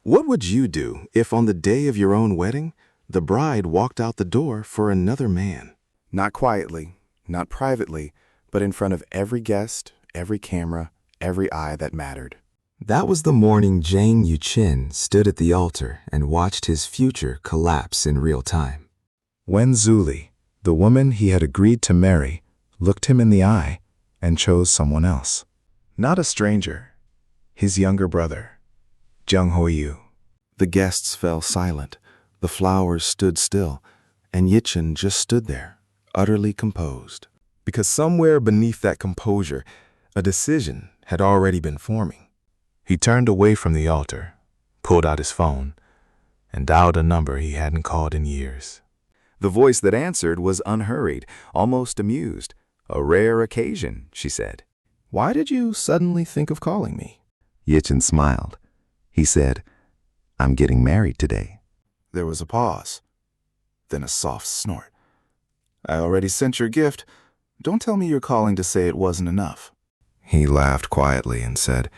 What would you do if on the day of your own wedding, the bride walked out the door for another man? Not quietly, not privately, but in front of every guest, every camera, every eye that mattered. That was the morning Jang Yitchin stood at the altar and watched his future collapse in real time. Wen Zulie, the woman he had agreed to marry, looked him in the eye and chose someone else. Not a stranger, his younger brother, Jang Hoyu. The guests fell silent, the flowers stood still, and Yitchin just stood there, utterly composed. Because somewhere beneath that composure, a decision had already been forming. He turned away from the altar, pulled out his phone, and dialed a number he hadn't called in years. The voice that answered was unhurried, almost amused. "A rare occasion," she said. "Why did you suddenly think of calling me?" Yitchin smiled. He said, "I'm getting married today." There was a pause, then a soft snort. "I already sent your gift. Don't tell me you're calling to say it wasn't enough." He laughed quietly and said,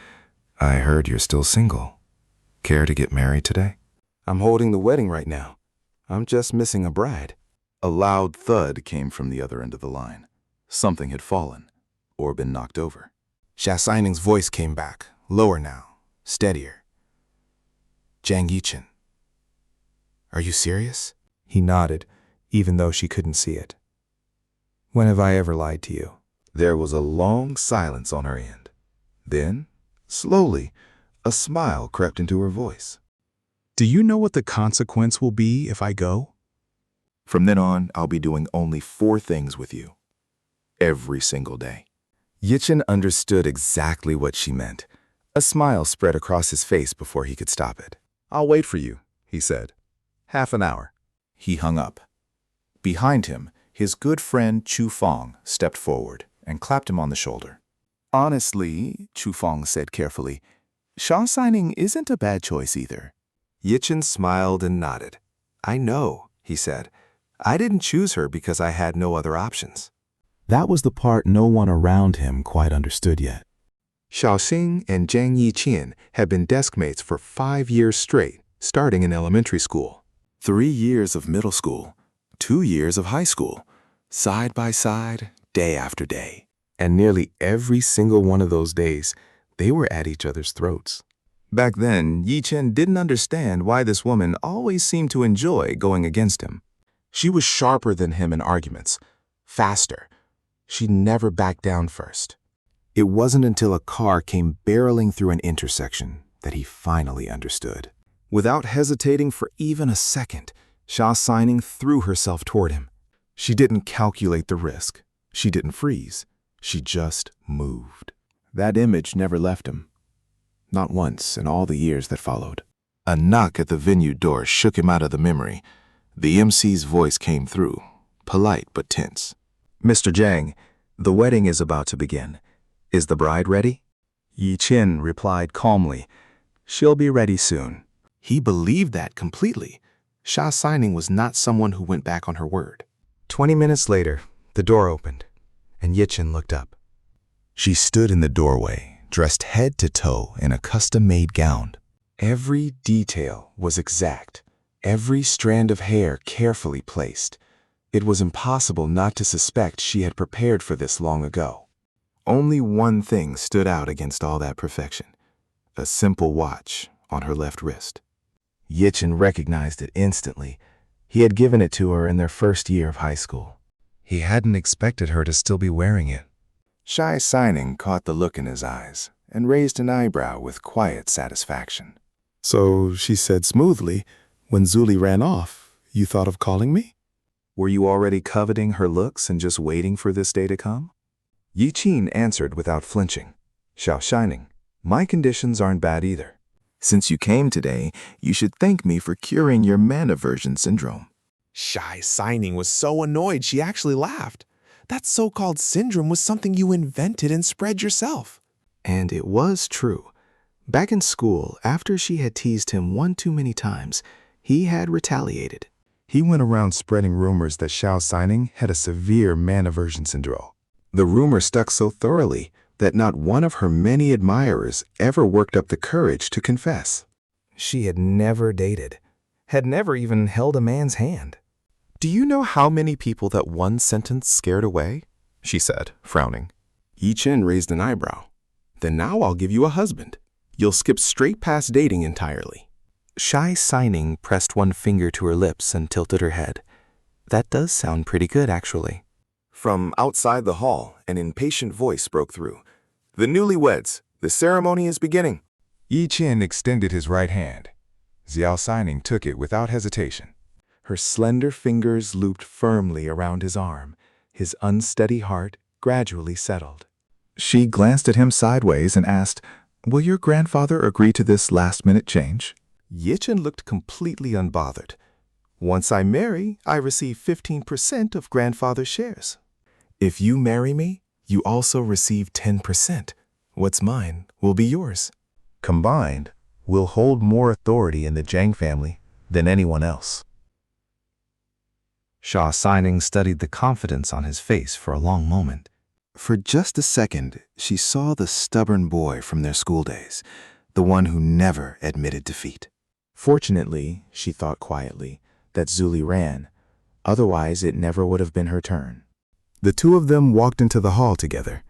"I heard you're still single. Care to get married today?" "I'm holding the wedding right now. I'm just missing a bride." A loud thud came from the other end of the line. Something had fallen or been knocked over. Xia Signing's voice came back, lower now, steadier. "Jang Yitchin, are you serious?" He nodded, even though she couldn't see it. "When have I ever lied to you?" There was a long silence on her end. Then, slowly, a smile crept into her voice. "Do you know what the consequence will be if I go?" "From then on, I'll be doing only 4 things with you. Every single day." Yitchin understood exactly what she meant. A smile spread across his face before he could stop it. "I'll wait for you," he said. "Half an hour." He hung up. Behind him, his good friend Chu Fong stepped forward and clapped him on the shoulder. "Honestly," Chu Fong said carefully, "Xia Signing isn't a bad choice either." Yitchin smiled and nodded. "I know," he said. "I didn't choose her because I had no other options." That was the part no one around him quite understood yet. Xiaoxing and Jang Yitchin had been deskmates for 5 years straight, starting in elementary school. 3 years of middle school, 2 years of high school, side by side, day after day. And nearly every single one of those days, they were at each other's throats. Back then, Yitchin didn't understand why this woman always seemed to enjoy going against him. She was sharper than him in arguments, faster. She never backed down first. It wasn't until a car came barreling through an intersection that he finally understood. Without hesitating for even a second, Xia Signing threw herself toward him. She didn't calculate the risk. She didn't freeze. She just moved. That image never left him. Not once in all the years that followed. A knock at the venue door shook him out of the memory. The MC's voice came through, polite but tense. "Mr. Jang, the wedding is about to begin. Is the bride ready?" Yitchin replied calmly, "She'll be ready soon." He believed that completely. Xia Signing was not someone who went back on her word. 20 minutes later, the door opened, and Yitchin looked up. She stood in the doorway, dressed head to toe in a custom-made gown. Every detail was exact, every strand of hair carefully placed. It was impossible not to suspect she had prepared for this long ago. Only one thing stood out against all that perfection: a simple watch on her left wrist. Yitchin recognized it instantly. He had given it to her in their first year of high school. He hadn't expected her to still be wearing it. Xia Signing caught the look in his eyes and raised an eyebrow with quiet satisfaction. "So," she said smoothly, "when Zulie ran off, you thought of calling me?" "Were you already coveting her looks and just waiting for this day to come?" Yitchin answered without flinching. "Xia Signing, my conditions aren't bad either. Since you came today, you should thank me for curing your man aversion syndrome." Xia Signing was so annoyed she actually laughed. That so-called syndrome was something you invented and spread yourself. And it was true. Back in school, after she had teased him one too many times, he had retaliated. He went around spreading rumors that Xia Signing had a severe man aversion syndrome. The rumor stuck so thoroughly that not one of her many admirers ever worked up the courage to confess. She had never dated, had never even held a man's hand. "Do you know how many people that one sentence scared away?" she said, frowning. Yitchin raised an eyebrow. "Then now I'll give you a husband. You'll skip straight past dating entirely." Xia Signing pressed one finger to her lips and tilted her head. "That does sound pretty good, actually." From outside the hall, an impatient voice broke through. "The newlyweds, the ceremony is beginning." Yitchin extended his right hand. Xia Signing took it without hesitation. Her slender fingers looped firmly around his arm. His unsteady heart gradually settled. She glanced at him sideways and asked, "Will your grandfather agree to this last-minute change?" Yitchin looked completely unbothered. "Once I marry, I receive 15% of grandfather's shares." "If you marry me, you also receive 10%. What's mine will be yours." Combined, we'll hold more authority in the Jang family than anyone else. Xia Signing studied the confidence on his face for a long moment. For just a second, she saw the stubborn boy from their school days, the one who never admitted defeat. Fortunately, she thought quietly, that Zulie ran. Otherwise, it never would have been her turn. The two of them walked into the hall together,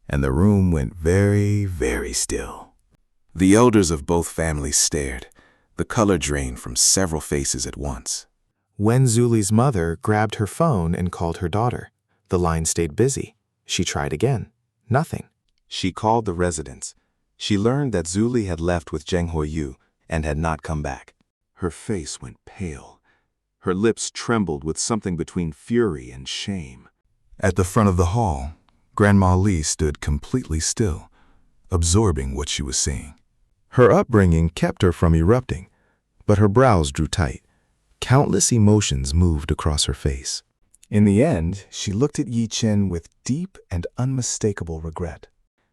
and the room went very, very still. The elders of both families stared, the color drained from several faces at once. Wen Zulie's mother grabbed her phone and called her daughter. The line stayed busy. She tried again. Nothing. She called the residence. She learned that Zulie had left with Jang Hoyu and had not come back. Her face went pale. Her lips trembled with something between fury and shame. At the front of the hall, Grandma Lee stood completely still, absorbing what she was seeing. Her upbringing kept her from erupting, but her brows drew tight. Countless emotions moved across her face. In the end, she looked at Yitchin with deep and unmistakable regret.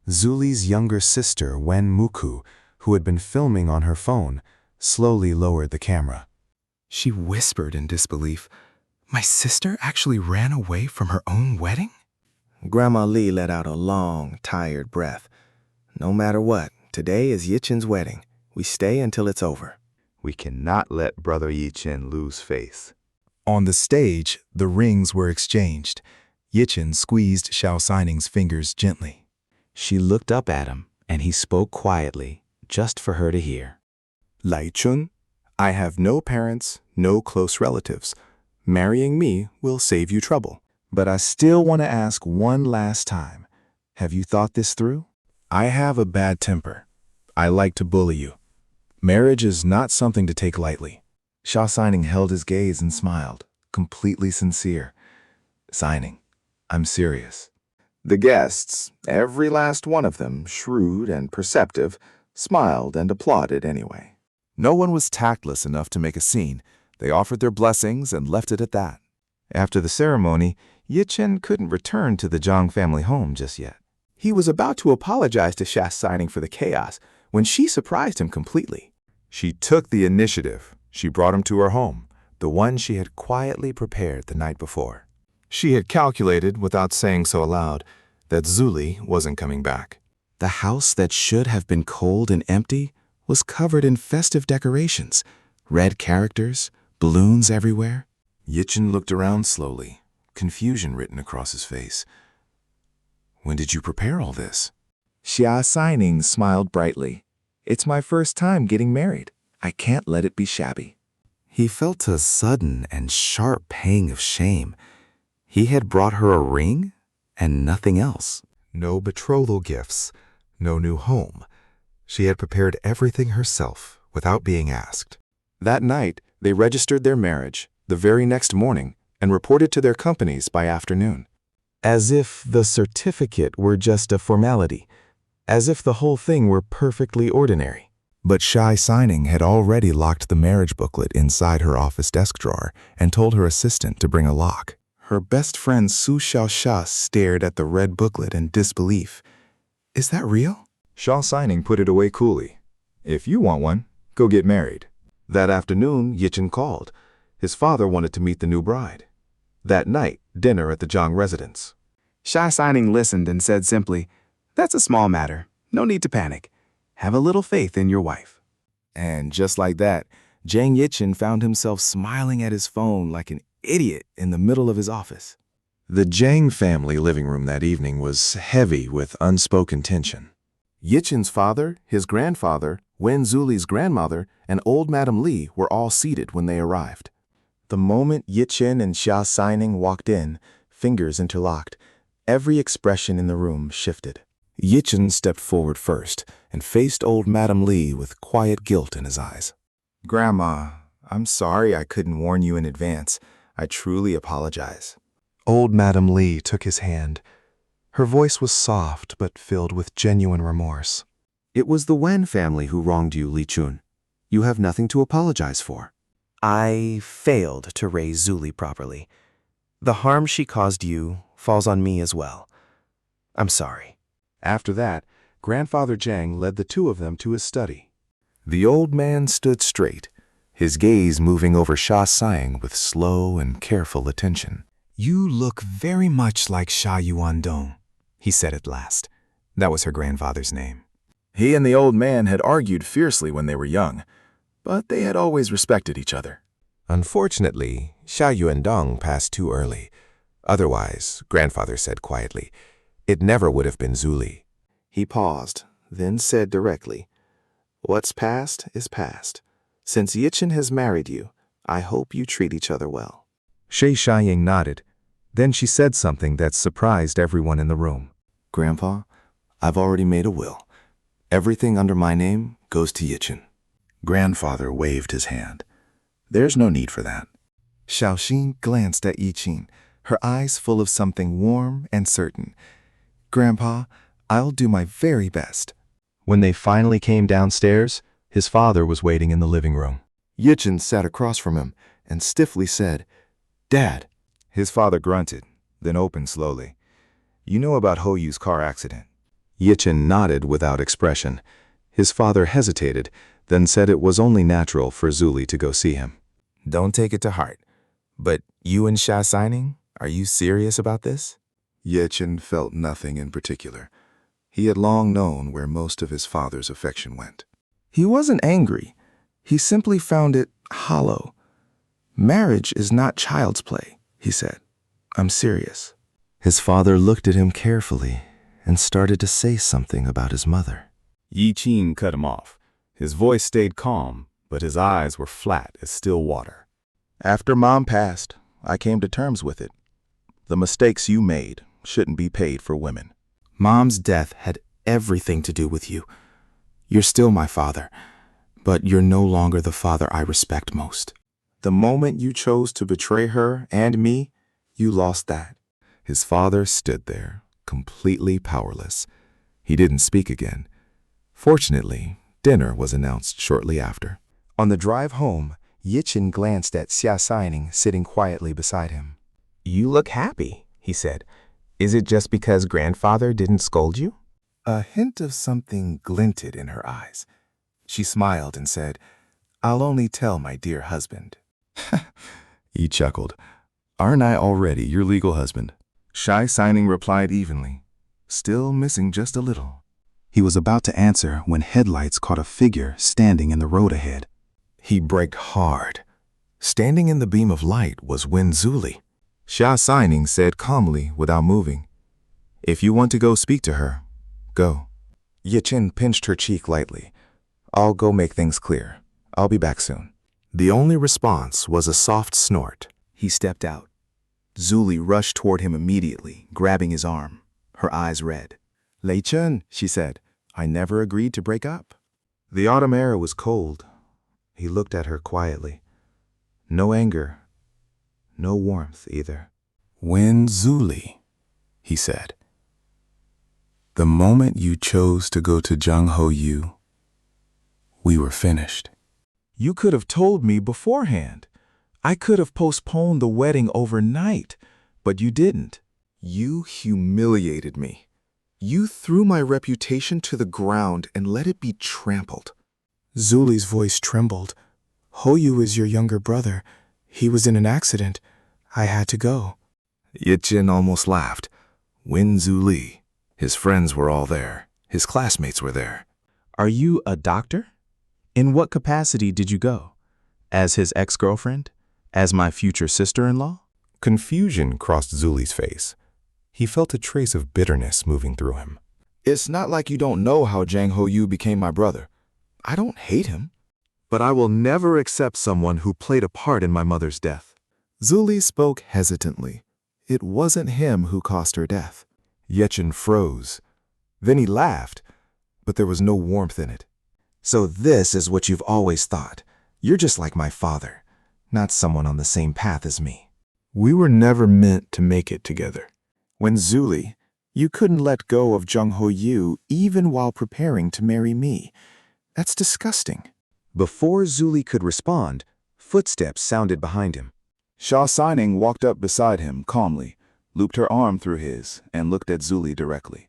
Zulie's younger sister, Wen Muku, who had been filming on her phone, slowly lowered the camera. She whispered in disbelief, "My sister actually ran away from her own wedding?" Grandma Lee let out a long, tired breath. "No matter what, today is Yitchin's wedding. We stay until it's over." We cannot let Brother Yitchin lose face. On the stage, the rings were exchanged. Yitchin squeezed Xia Sining's fingers gently. She looked up at him, and he spoke quietly, just for her to hear. "Lai Chun, I have no parents, no close relatives. Marrying me will save you trouble. But I still want to ask one last time. Have you thought this through? I have a bad temper. I like to bully you. Marriage is not something to take lightly." Xia Signing held his gaze and smiled, completely sincere. "Signing, I'm serious." The guests, every last one of them shrewd and perceptive, smiled and applauded anyway. No one was tactless enough to make a scene. They offered their blessings and left it at that. After the ceremony, Yitchin couldn't return to the Jang family home just yet. He was about to apologize to Xia Signing for the chaos when she surprised him completely. She took the initiative. She brought him to her home, the one she had quietly prepared the night before. She had calculated, without saying so aloud, that Zulie wasn't coming back. The house that should have been cold and empty was covered in festive decorations, red characters, balloons everywhere. Yitchin looked around slowly, confusion written across his face. "When did you prepare all this?" Xia Signing smiled brightly. "It's my first time getting married. I can't let it be shabby." He felt a sudden and sharp pang of shame. He had brought her a ring and nothing else. No betrothal gifts, no new home. She had prepared everything herself without being asked. That night, they registered their marriage the very next morning and reported to their companies by afternoon. As if the certificate were just a formality. As if the whole thing were perfectly ordinary. But Xia Signing had already locked the marriage booklet inside her office desk drawer and told her assistant to bring a lock. Her best friend Su Xiaoxia stared at the red booklet in disbelief. "Is that real?" Xia Signing put it away coolly. "If you want one, go get married." That afternoon, Yitchin called. His father wanted to meet the new bride. That night, dinner at the Jang residence. Xia Signing listened and said simply, "That's a small matter. No need to panic. Have a little faith in your wife." And just like that, Jang Yitchin found himself smiling at his phone like an idiot in the middle of his office. The Jang family living room that evening was heavy with unspoken tension. Yitchin's father, his grandfather, Wen Zulie's grandmother, and old Madam Li were all seated when they arrived. The moment Yitchin and Xia Signing walked in, fingers interlocked, every expression in the room shifted. Yitchin stepped forward first and faced old Madam Li with quiet guilt in his eyes. "Grandma, I'm sorry I couldn't warn you in advance. I truly apologize." Old Madam Li took his hand. Her voice was soft but filled with genuine remorse. "It was the Wen family who wronged you, Li Chun. You have nothing to apologize for." "I failed to raise Zulie properly. The harm she caused you falls on me as well. I'm sorry." After that, Grandfather Jang led the two of them to his study. The old man stood straight, his gaze moving over Xia Signing with slow and careful attention. "You look very much like Xia Yuandong," he said at last. That was her grandfather's name. He and the old man had argued fiercely when they were young, but they had always respected each other. Unfortunately, Xia Yuandong passed too early. Otherwise, Grandfather said quietly, it never would have been Zulie. He paused, then said directly, "What's past is past. Since Yitchin has married you, I hope you treat each other well." Xia Signing nodded. Then she said something that surprised everyone in the room. "Grandpa, I've already made a will. Everything under my name goes to Yitchin." Grandfather waved his hand. "There's no need for that." Xiaoxin glanced at Yichin, her eyes full of something warm and certain. "Grandpa, I'll do my very best." When they finally came downstairs, his father was waiting in the living room. Yichin sat across from him and stiffly said, "Dad." His father grunted, then opened slowly. "You know about Hoyu's car accident?" Yichin nodded without expression. His father hesitated, then said it was only natural for Zulie to go see him. "Don't take it to heart. But you and Xia Signing, are you serious about this?" Yitchin felt nothing in particular. He had long known where most of his father's affection went. He wasn't angry. He simply found it hollow. "Marriage is not child's play," he said. "I'm serious." His father looked at him carefully and started to say something about his mother. Yichin cut him off. His voice stayed calm, but his eyes were flat as still water. "After Mom passed, I came to terms with it. The mistakes you made shouldn't be paid for women. Mom's death had everything to do with you. You're still my father, but you're no longer the father I respect most. The moment you chose to betray her and me, you lost that." His father stood there, completely powerless. He didn't speak again. Fortunately, dinner was announced shortly after. On the drive home, Yichin glanced at Xia Signing sitting quietly beside him. "You look happy," he said. "Is it just because Grandfather didn't scold you?" A hint of something glinted in her eyes. She smiled and said, "I'll only tell my dear husband." He chuckled. "Aren't I already your legal husband?" Xia Signing replied evenly, still missing just a little. He was about to answer when headlights caught a figure standing in the road ahead. He braked hard. Standing in the beam of light was Wen Zulie. Xia Signing said calmly without moving, "If you want to go speak to her, go." Yichin pinched her cheek lightly. "I'll go make things clear. I'll be back soon." The only response was a soft snort. He stepped out. Zulie rushed toward him immediately, grabbing his arm, her eyes red. "Li Chun," she said, "I never agreed to break up." The autumn air was cold. He looked at her quietly. No anger, no warmth either. "Wen Zulie," he said, "the moment you chose to go to Jang Hoyu, we were finished." "You could have told me beforehand. I could have postponed the wedding overnight, but you didn't. You humiliated me. You threw my reputation to the ground and let it be trampled." Zulie's voice trembled. "Hoyu is your younger brother. He was in an accident. I had to go." Yitchin almost laughed. Wen Zulie. His friends were all there. His classmates were there. "Are you a doctor?" In what capacity did you go? As his ex-girlfriend? As my future sister-in-law? Confusion crossed Zulie's face. He felt a trace of bitterness moving through him. It's not like you don't know how Jang Hoyu became my brother. I don't hate him. But I will never accept someone who played a part in my mother's death. Zulie spoke hesitantly. It wasn't him who caused her death. Yitchin froze. Then he laughed, but there was no warmth in it. So this is what you've always thought. You're just like my father, not someone on the same path as me. We were never meant to make it together. Wen Zulie, you couldn't let go of Jang Hoyu even while preparing to marry me. That's disgusting. Before Zulie could respond, footsteps sounded behind him. Xia Signing walked up beside him calmly, looped her arm through his, and looked at Zulie directly.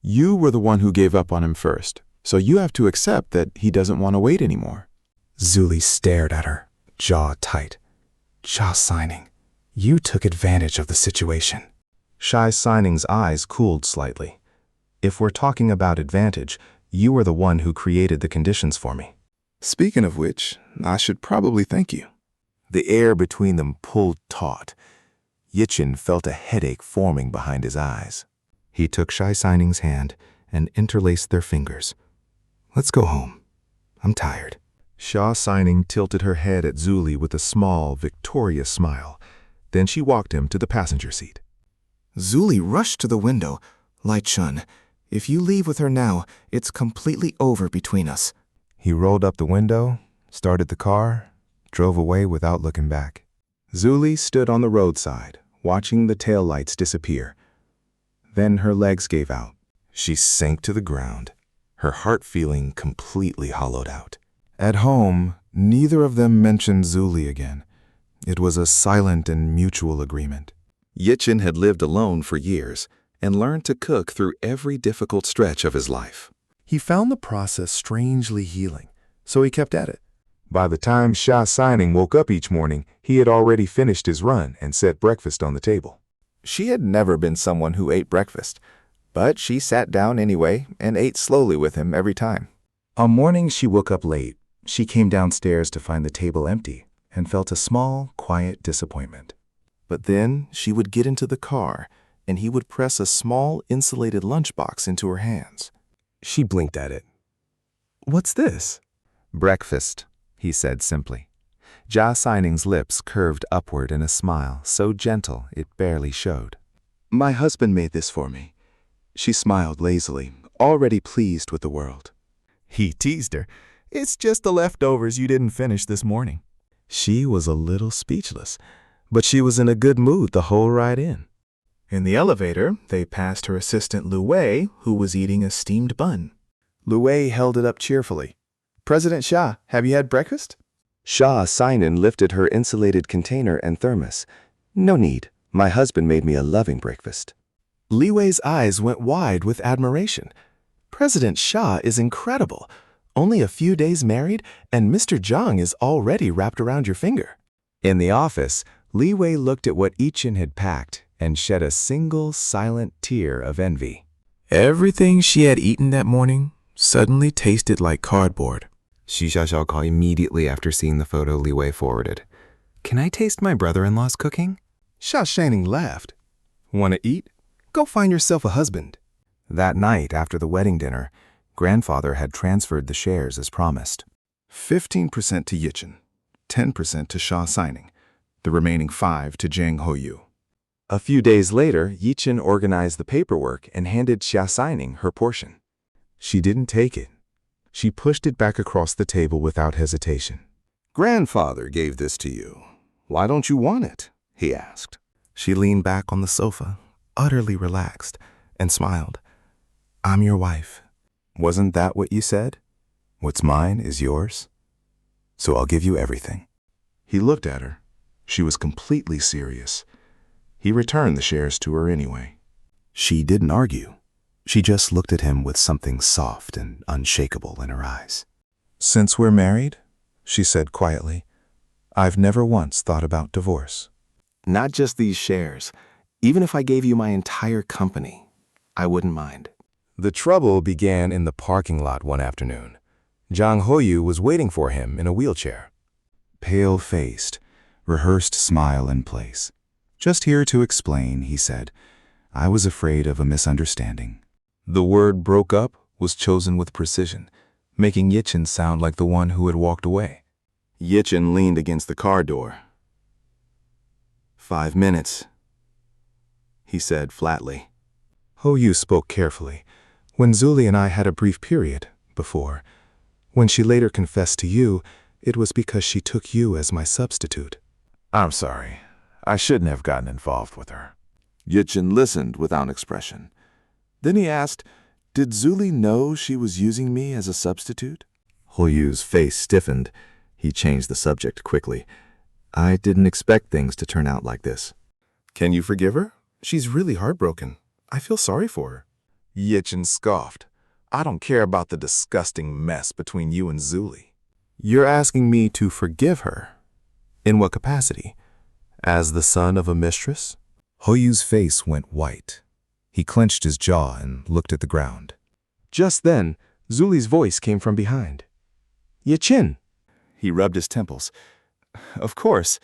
You were the one who gave up on him first, so you have to accept that he doesn't want to wait anymore. Zulie stared at her, jaw tight. Xia Signing, you took advantage of the situation. Xia Signing's eyes cooled slightly. If we're talking about advantage, you were the one who created the conditions for me. Speaking of which, I should probably thank you. The air between them pulled taut. Yitchin felt a headache forming behind his eyes. He took Xia Sining's hand and interlaced their fingers. Let's go home. I'm tired. Xia Signing tilted her head at Zulie with a small, victorious smile. Then she walked him to the passenger seat. Zulie rushed to the window. Lai-chun, if you leave with her now, it's completely over between us. He rolled up the window, started the car, drove away without looking back. Zulie stood on the roadside, watching the taillights disappear. Then her legs gave out. She sank to the ground, her heart feeling completely hollowed out. At home, neither of them mentioned Zulie again. It was a silent and mutual agreement. Yitchin had lived alone for years and learned to cook through every difficult stretch of his life. He found the process strangely healing, so he kept at it. By the time Xia Signing woke up each morning, he had already finished his run and set breakfast on the table. She had never been someone who ate breakfast, but she sat down anyway and ate slowly with him every time. On mornings she woke up late. She came downstairs to find the table empty and felt a small, quiet disappointment. But then she would get into the car, and he would press a small insulated lunchbox into her hands. She blinked at it. What's this? Breakfast, he said simply. Xia Sining's lips curved upward in a smile so gentle it barely showed. My husband made this for me. She smiled lazily, already pleased with the world. He teased her. It's just the leftovers you didn't finish this morning. She was a little speechless, but she was in a good mood the whole ride in. In the elevator, they passed her assistant Lu Wei, who was eating a steamed bun. Lu Wei held it up cheerfully. President Xia, have you had breakfast? Xia Signing lifted her insulated container and thermos. No need. My husband made me a loving breakfast. Li Wei's eyes went wide with admiration. President Xia is incredible. Only a few days married, and Mr. Zhang is already wrapped around your finger. In the office, Li Wei looked at what Yitchin had packed and shed a single silent tear of envy. Everything she had eaten that morning suddenly tasted like cardboard. Xu Xiaoxiao immediately after seeing the photo Li Wei forwarded. Can I taste my brother-in-law's cooking? Xia Signing laughed. Want to eat? Go find yourself a husband. That night after the wedding dinner, Grandfather had transferred the shares as promised. 15% to Yitchin, 10% to Xia Signing, the remaining 5% to Jang Hoyu. A few days later, Yitchin organized the paperwork and handed Xia Signing her portion. She didn't take it. She pushed it back across the table without hesitation. Grandfather gave this to you. Why don't you want it? He asked. She leaned back on the sofa, utterly relaxed, and smiled. I'm your wife. Wasn't that what you said? What's mine is yours. So I'll give you everything. He looked at her. She was completely serious. He returned the shares to her anyway. She didn't argue. She just looked at him with something soft and unshakable in her eyes. Since we're married, she said quietly, I've never once thought about divorce. Not just these shares. Even if I gave you my entire company, I wouldn't mind. The trouble began in the parking lot one afternoon. Jang Hoyu was waiting for him in a wheelchair. Pale-faced, rehearsed smile in place. "Just here to explain," he said. "I was afraid of a misunderstanding." The word broke up was chosen with precision, making Yitchin sound like the one who had walked away. Yitchin leaned against the car door. 5 minutes, he said flatly. Hoyu spoke carefully. "When Zulie and I had a brief period before, when she later confessed to you, it was because she took you as my substitute." I'm sorry. I shouldn't have gotten involved with her. Yitchin listened without expression. Then he asked, "Did Zulie know she was using me as a substitute?" Hoyu's face stiffened. He changed the subject quickly. "I didn't expect things to turn out like this." "Can you forgive her? She's really heartbroken. I feel sorry for her." Yitchin scoffed. "I don't care about the disgusting mess between you and Zulie." "You're asking me to forgive her? In what capacity? As the son of a mistress?" Hoyu's face went white. He clenched his jaw and looked at the ground. Just then, Zulie's voice came from behind. "Yitchin!" He rubbed his temples. "Of course."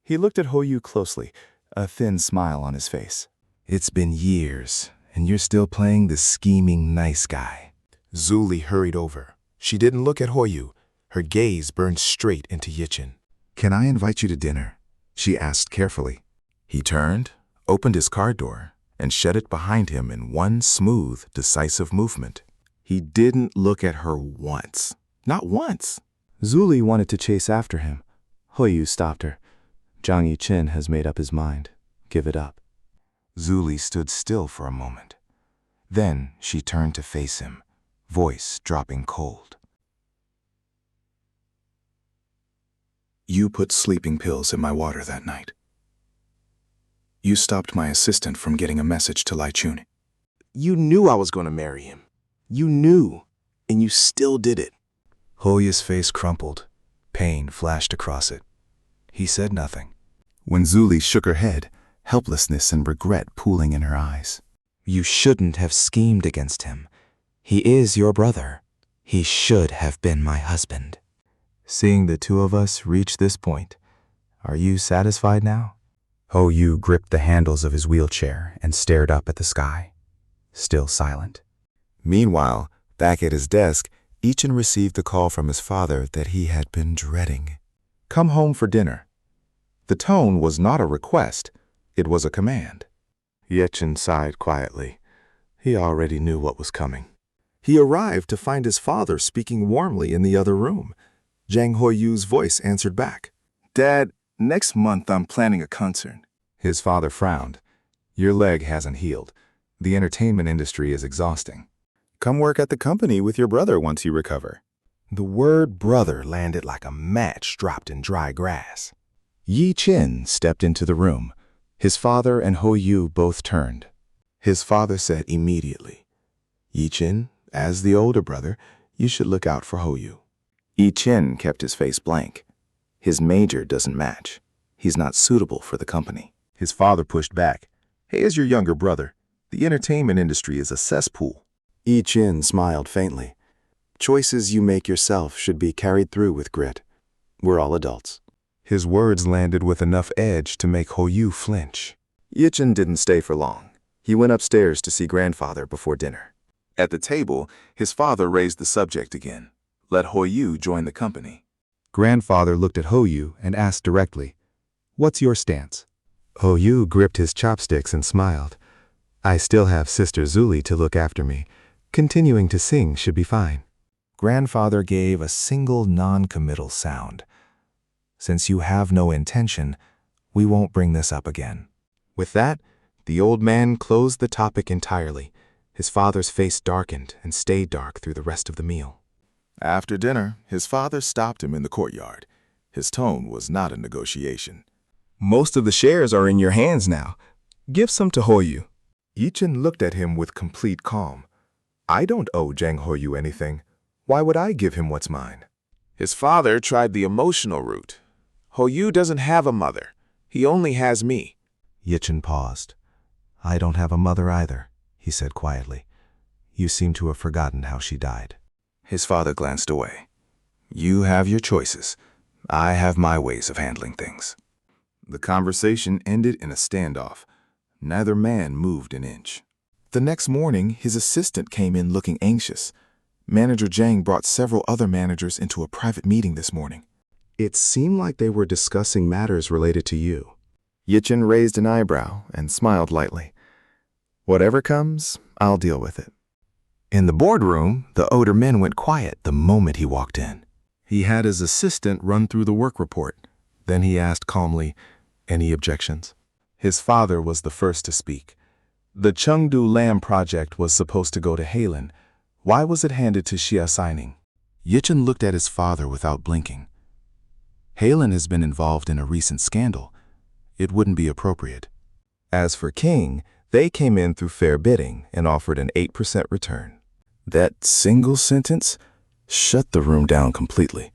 He looked at Hoyu closely, a thin smile on his face. "It's been years, and you're still playing the scheming nice guy." Zulie hurried over. She didn't look at Hoyu. Her gaze burned straight into Yitchin. "Can I invite you to dinner?" she asked carefully. He turned, opened his car door, and shut it behind him in one smooth, decisive movement. He didn't look at her once. Not once. Zulie wanted to chase after him. Hoyu stopped her. "Jang Yitchin has made up his mind. Give it up." Zulie stood still for a moment. Then she turned to face him, voice dropping cold. "You put sleeping pills in my water that night. You stopped my assistant from getting a message to Lai Chun. "You knew I was going to marry him. You knew, and you still did it." Hoyu's face crumpled. Pain flashed across it. He said nothing. When Zulie shook her head, helplessness and regret pooling in her eyes. "You shouldn't have schemed against him. He is your brother. He should have been my husband." Seeing the two of us reach this point, are you satisfied now? Hoyu gripped the handles of his wheelchair and stared up at the sky, still silent. Meanwhile, back at his desk, Yitchin received the call from his father that he had been dreading. "Come home for dinner." The tone was not a request. It was a command. Yitchin sighed quietly. He already knew what was coming. He arrived to find his father speaking warmly in the other room. Jang Hoyu's voice answered back. "Dad, next month I'm planning a concert." His father frowned. "Your leg hasn't healed. The entertainment industry is exhausting. Come work at the company with your brother once you recover." The word brother landed like a match dropped in dry grass. Yitchin stepped into the room. His father and Hoyu both turned. His father said immediately, "Yitchin, as the older brother, you should look out for Hoyu." Yitchin kept his face blank. His major doesn't match. He's not suitable for the company. His father pushed back. "Hey, as your younger brother, the entertainment industry is a cesspool." Yitchin smiled faintly. "Choices you make yourself should be carried through with grit. We're all adults." His words landed with enough edge to make Hoyu flinch. Yitchin didn't stay for long. He went upstairs to see grandfather before dinner. At the table, his father raised the subject again. Let Hoyu join the company. Grandfather looked at Hoyu and asked directly, "What's your stance?" Hoyu gripped his chopsticks and smiled. "I still have Sister Zulie to look after me. Continuing to sing should be fine." Grandfather gave a single non-committal sound. "Since you have no intention, we won't bring this up again." With that, the old man closed the topic entirely. His father's face darkened and stayed dark through the rest of the meal. After dinner, his father stopped him in the courtyard. His tone was not a negotiation. "Most of the shares are in your hands now. Give some to Hoyu." Yitchin looked at him with complete calm. "I don't owe Jang Hoyu anything. Why would I give him what's mine?" His father tried the emotional route. Hoyu doesn't have a mother. He only has me. Yitchin paused. "I don't have a mother either," he said quietly. "You seem to have forgotten how she died." His father glanced away. You have your choices. I have my ways of handling things. The conversation ended in a standoff. Neither man moved an inch. The next morning, his assistant came in looking anxious. Manager Jang brought several other managers into a private meeting this morning. It seemed like they were discussing matters related to you. Yitchin raised an eyebrow and smiled lightly. Whatever comes, I'll deal with it. In the boardroom, the older men went quiet the moment he walked in. He had his assistant run through the work report. Then he asked calmly, any objections? His father was the first to speak. The Chengdu Lam project was supposed to go to Halen. Why was it handed to Xia Signing? Yitchin looked at his father without blinking. Halen has been involved in a recent scandal. It wouldn't be appropriate. As for King, they came in through fair bidding and offered an 8% return. That single sentence shut the room down completely.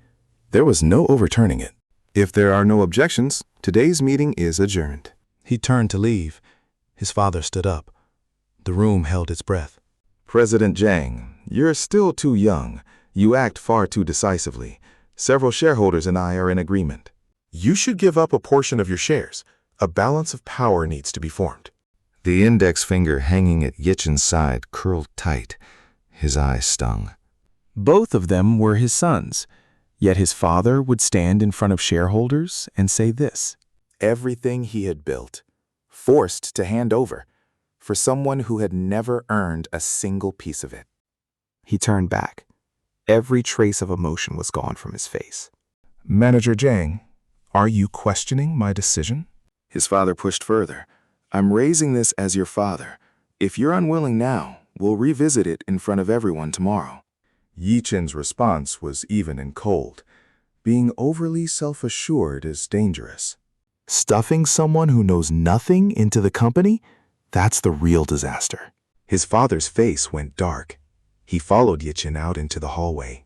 There was no overturning it. If there are no objections, today's meeting is adjourned. He turned to leave. His father stood up. The room held its breath. President Jang, you're still too young. You act far too decisively. Several shareholders and I are in agreement. You should give up a portion of your shares. A balance of power needs to be formed. The index finger hanging at Yitchin's side curled tight. His eyes stung. Both of them were his sons, yet his father would stand in front of shareholders and say this. Everything he had built, forced to hand over, for someone who had never earned a single piece of it. He turned back. Every trace of emotion was gone from his face. Manager Jang, are you questioning my decision? His father pushed further. I'm raising this as your father. If you're unwilling now, we'll revisit it in front of everyone tomorrow. Yichin's response was even and cold. Being overly self-assured is dangerous. Stuffing someone who knows nothing into the company? That's the real disaster. His father's face went dark. He followed Yitchin out into the hallway.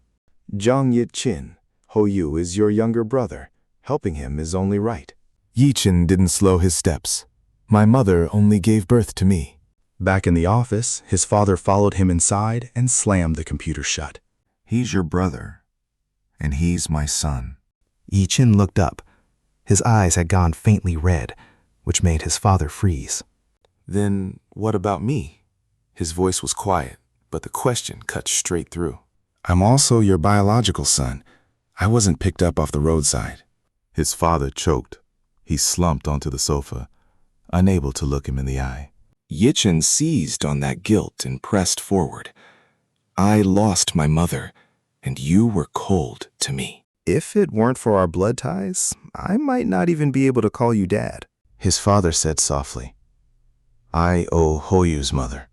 Jang Yitchin, Hoyu is your younger brother. Helping him is only right. Yitchin didn't slow his steps. My mother only gave birth to me. Back in the office, his father followed him inside and slammed the computer shut. He's your brother, and he's my son. Yichin looked up. His eyes had gone faintly red, which made his father freeze. Then what about me? His voice was quiet, but the question cut straight through. I'm also your biological son. I wasn't picked up off the roadside. His father choked. He slumped onto the sofa, unable to look him in the eye. Yitchin seized on that guilt and pressed forward. I lost my mother, and you were cold to me. If it weren't for our blood ties, I might not even be able to call you Dad. His father said softly, I owe Hoyu's mother.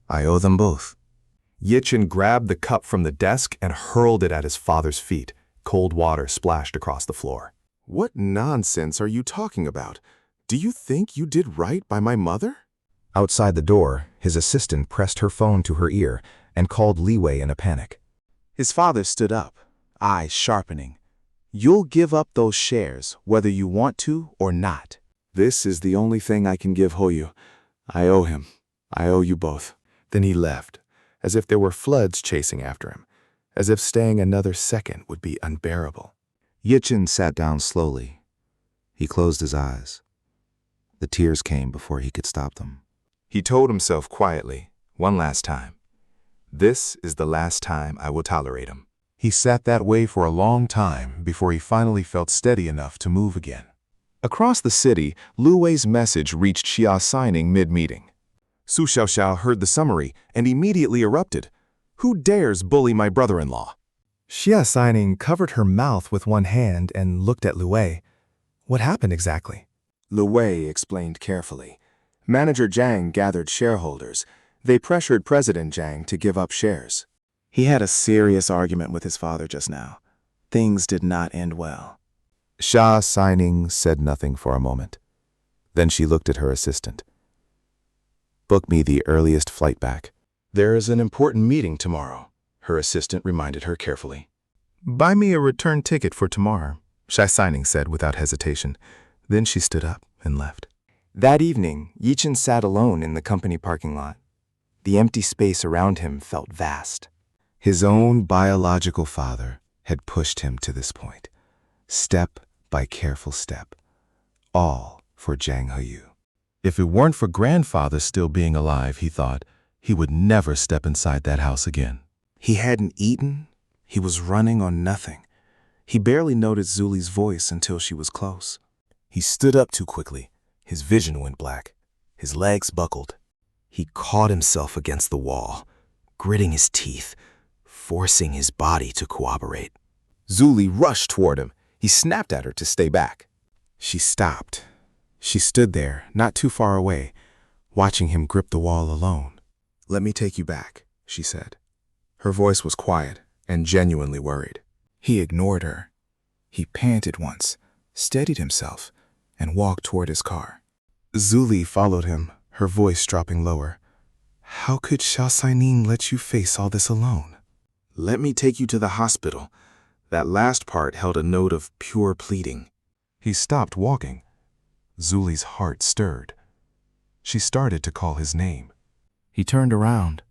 I owe them both. Yitchin grabbed the cup from the desk and hurled it at his father's feet. Cold water splashed across the floor. What nonsense are you talking about? Do you think you did right by my mother? Outside the door, his assistant pressed her phone to her ear and called Li Wei in a panic. His father stood up, eyes sharpening. You'll give up those shares, whether you want to or not. This is the only thing I can give Hoyu. I owe him. I owe you both. Then he left, as if there were floods chasing after him, as if staying another second would be unbearable. Yitchin sat down slowly. He closed his eyes. The tears came before he could stop them. He told himself quietly, one last time, this is the last time I will tolerate him. He sat that way for a long time before he finally felt steady enough to move again. Across the city, Lu Wei's message reached Xia Signing mid-meeting. Su Xiaoxiao heard the summary and immediately erupted. Who dares bully my brother-in-law? Xia Signing covered her mouth with one hand and looked at Lu Wei. What happened exactly? Lu Wei explained carefully. Manager Jang gathered shareholders. They pressured President Jang to give up shares. He had a serious argument with his father just now. Things did not end well. Xia Signing said nothing for a moment. Then she looked at her assistant. Book me the earliest flight back. There is an important meeting tomorrow, her assistant reminded her carefully. Buy me a return ticket for tomorrow, Xia Signing said without hesitation. Then she stood up and left. That evening, Yichin sat alone in the company parking lot. The empty space around him felt vast. His own biological father had pushed him to this point, step by careful step, all for Jang Hoyu. If it weren't for grandfather still being alive, he thought, he would never step inside that house again. He hadn't eaten. He was running on nothing. He barely noticed Zulie's voice until she was close. He stood up too quickly. His vision went black. His legs buckled. He caught himself against the wall, gritting his teeth, forcing his body to cooperate. Zulie rushed toward him. He snapped at her to stay back. She stopped. She stood there, not too far away, watching him grip the wall alone. "Let me take you back," she said. Her voice was quiet and genuinely worried. He ignored her. He panted once, steadied himself, and walked toward his car. Zulie followed him, her voice dropping lower. "How could Xia Signing let you face all this alone?" "Let me take you to the hospital." That last part held a note of pure pleading. He stopped walking. Zulie's heart stirred. She started to call his name. He turned around,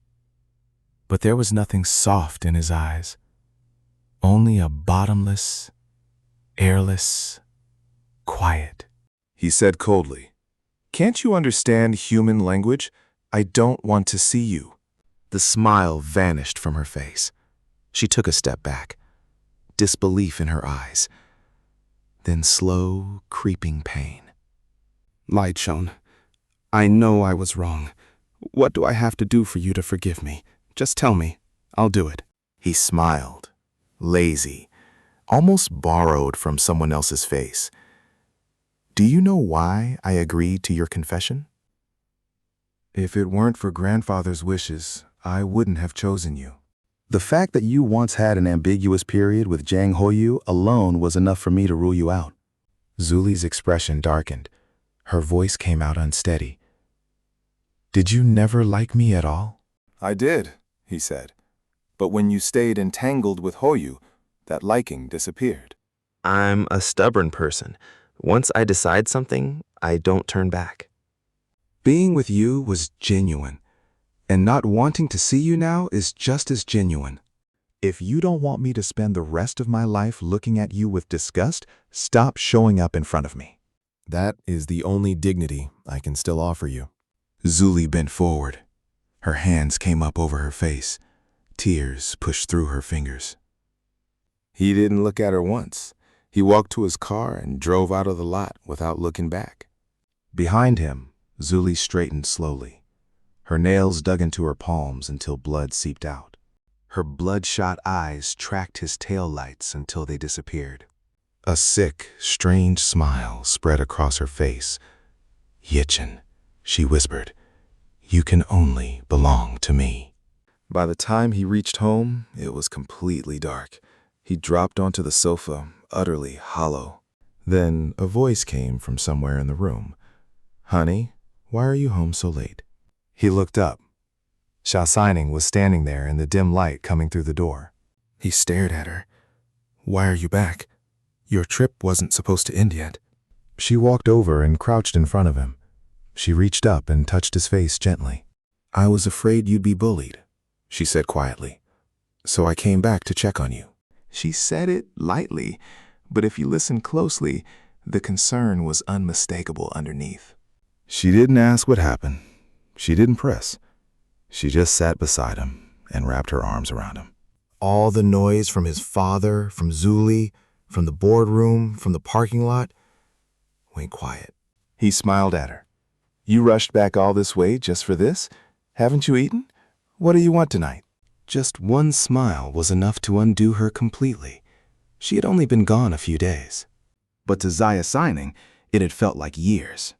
but there was nothing soft in his eyes, only a bottomless, airless quiet. He said coldly, "Can't you understand human language? I don't want to see you." The smile vanished from her face. She took a step back, disbelief in her eyes, then slow, creeping pain. Lichon, I know I was wrong. What do I have to do for you to forgive me? Just tell me. I'll do it. He smiled, lazy, almost borrowed from someone else's face. "Do you know why I agreed to your confession?" If it weren't for grandfather's wishes, I wouldn't have chosen you. The fact that you once had an ambiguous period with Jang Hoyu alone was enough for me to rule you out. Zulie's expression darkened. Her voice came out unsteady. Did you never like me at all? I did, he said. But when you stayed entangled with Hoyu, that liking disappeared. I'm a stubborn person. Once I decide something, I don't turn back. Being with you was genuine, and not wanting to see you now is just as genuine. If you don't want me to spend the rest of my life looking at you with disgust, stop showing up in front of me. That is the only dignity I can still offer you. Zulie bent forward. Her hands came up over her face. Tears pushed through her fingers. He didn't look at her once. He walked to his car and drove out of the lot without looking back. Behind him, Zulie straightened slowly. Her nails dug into her palms until blood seeped out. Her bloodshot eyes tracked his taillights until they disappeared. A sick, strange smile spread across her face. "Yitchin," she whispered, "you can only belong to me." By the time he reached home, it was completely dark. He dropped onto the sofa, utterly hollow. Then a voice came from somewhere in the room. "Honey, why are you home so late?" He looked up. Xia Signing was standing there in the dim light coming through the door. He stared at her. "Why are you back? Your trip wasn't supposed to end yet." She walked over and crouched in front of him. She reached up and touched his face gently. "I was afraid you'd be bullied," she said quietly. "So I came back to check on you." She said it lightly, but if you listened closely, the concern was unmistakable underneath. She didn't ask what happened. She didn't press. She just sat beside him and wrapped her arms around him. All the noise from his father, from Zulie, from the boardroom, from the parking lot, went quiet. He smiled at her. "You rushed back all this way just for this? Haven't you eaten? What do you want tonight?" Just one smile was enough to undo her completely. She had only been gone a few days. But to Xia Signing, it had felt like years.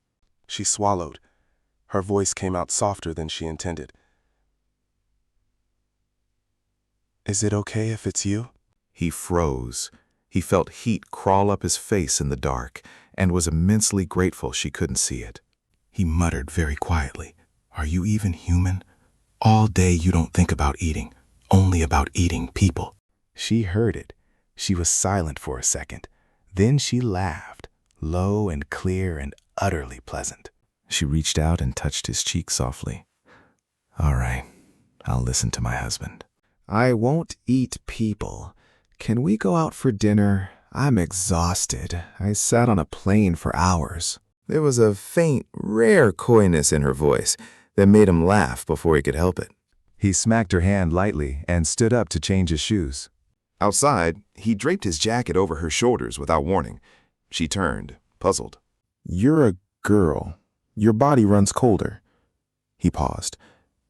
She swallowed. Her voice came out softer than she intended. "Is it okay if it's you?" He froze. He felt heat crawl up his face in the dark and was immensely grateful she couldn't see it. He muttered very quietly, "Are you even human? All day you don't think about eating, only about eating people." She heard it. She was silent for a second. Then she laughed, low and clear and utterly pleasant. She reached out and touched his cheek softly. All right, I'll listen to my husband. I won't eat people. Can we go out for dinner? I'm exhausted. I sat on a plane for hours. There was a faint, rare coyness in her voice that made him laugh before he could help it. He smacked her hand lightly and stood up to change his shoes. Outside, he draped his jacket over her shoulders without warning. She turned, puzzled. You're a girl. Your body runs colder. He paused.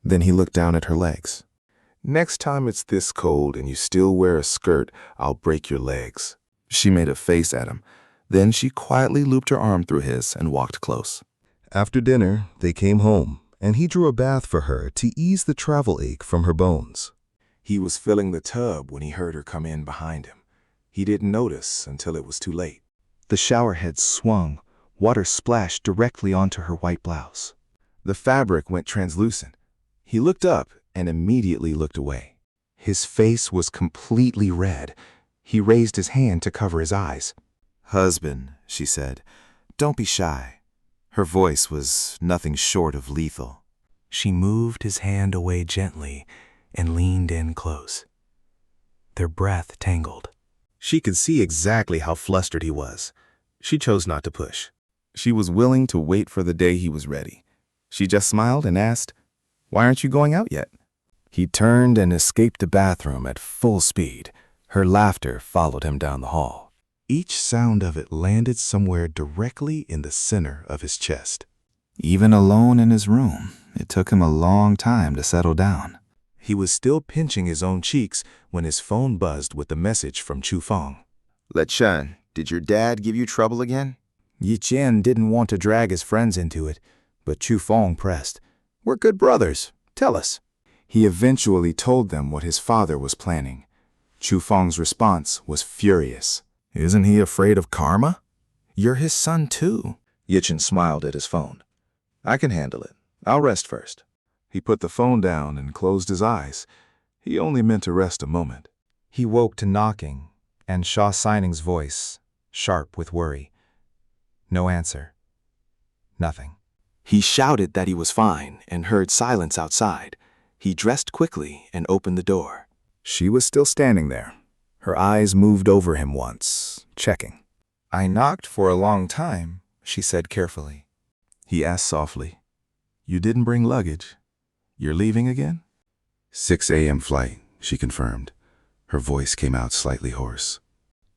Then he looked down at her legs. Next time it's this cold and you still wear a skirt, I'll break your legs. She made a face at him. Then she quietly looped her arm through his and walked close. After dinner, they came home, and he drew a bath for her to ease the travel ache from her bones. He was filling the tub when he heard her come in behind him. He didn't notice until it was too late. The shower head swung. Water splashed directly onto her white blouse. The fabric went translucent. He looked up and immediately looked away. His face was completely red. He raised his hand to cover his eyes. "Husband," she said, "don't be shy." Her voice was nothing short of lethal. She moved his hand away gently and leaned in close. Their breath tangled. She could see exactly how flustered he was. She chose not to push. She was willing to wait for the day he was ready. She just smiled and asked, "Why aren't you going out yet?" He turned and escaped the bathroom at full speed. Her laughter followed him down the hall. Each sound of it landed somewhere directly in the center of his chest. Even alone in his room, it took him a long time to settle down. He was still pinching his own cheeks when his phone buzzed with a message from Chu Fong. Chen, did your dad give you trouble again? Yitchin didn't want to drag his friends into it, but Chu Fong pressed. "We're good brothers. Tell us." He eventually told them what his father was planning. Chu Fong's response was furious. "Isn't he afraid of karma? You're his son too." Yitchin smiled at his phone. "I can handle it. I'll rest first." He put the phone down and closed his eyes. He only meant to rest a moment. He woke to knocking, and Xia Signing's voice, sharp with worry. No answer. Nothing. He shouted that he was fine and heard silence outside. He dressed quickly and opened the door. She was still standing there. Her eyes moved over him once, checking. "I knocked for a long time," she said carefully. He asked softly, "You didn't bring luggage? You're leaving again?" 6 a.m. flight, she confirmed. Her voice came out slightly hoarse.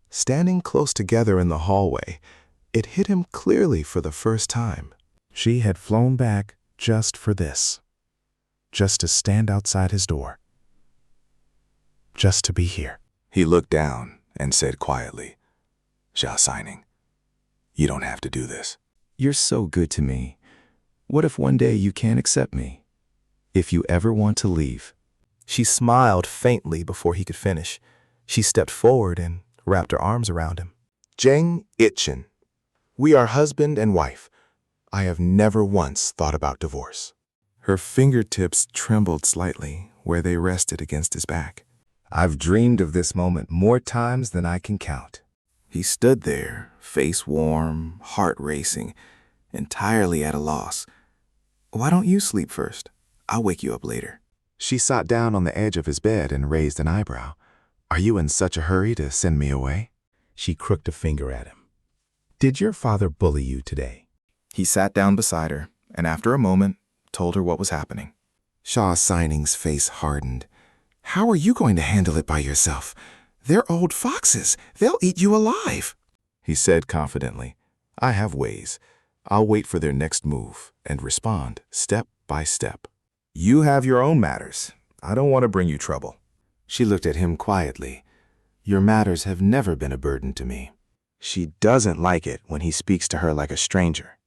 Standing close together in the hallway, it hit him clearly for the first time. She had flown back just for this. Just to stand outside his door. Just to be here. He looked down and said quietly, "Xia Signing, you don't have to do this." You're so good to me. What if one day you can't accept me? If you ever want to leave. She smiled faintly before he could finish. She stepped forward and wrapped her arms around him. Jang Yitchin, we are husband and wife. I have never once thought about divorce. Her fingertips trembled slightly where they rested against his back. I've dreamed of this moment more times than I can count. He stood there, face warm, heart racing, entirely at a loss. "Why don't you sleep first? I'll wake you up later." She sat down on the edge of his bed and raised an eyebrow. Are you in such a hurry to send me away? She crooked a finger at him. Did your father bully you today? He sat down beside her, and after a moment, told her what was happening. Xia Signing's face hardened. How are you going to handle it by yourself? They're old foxes. They'll eat you alive. He said confidently, I have ways. I'll wait for their next move and respond step by step. You have your own matters. I don't want to bring you trouble. She looked at him quietly. Your matters have never been a burden to me. She doesn't like it when he speaks to her like a stranger.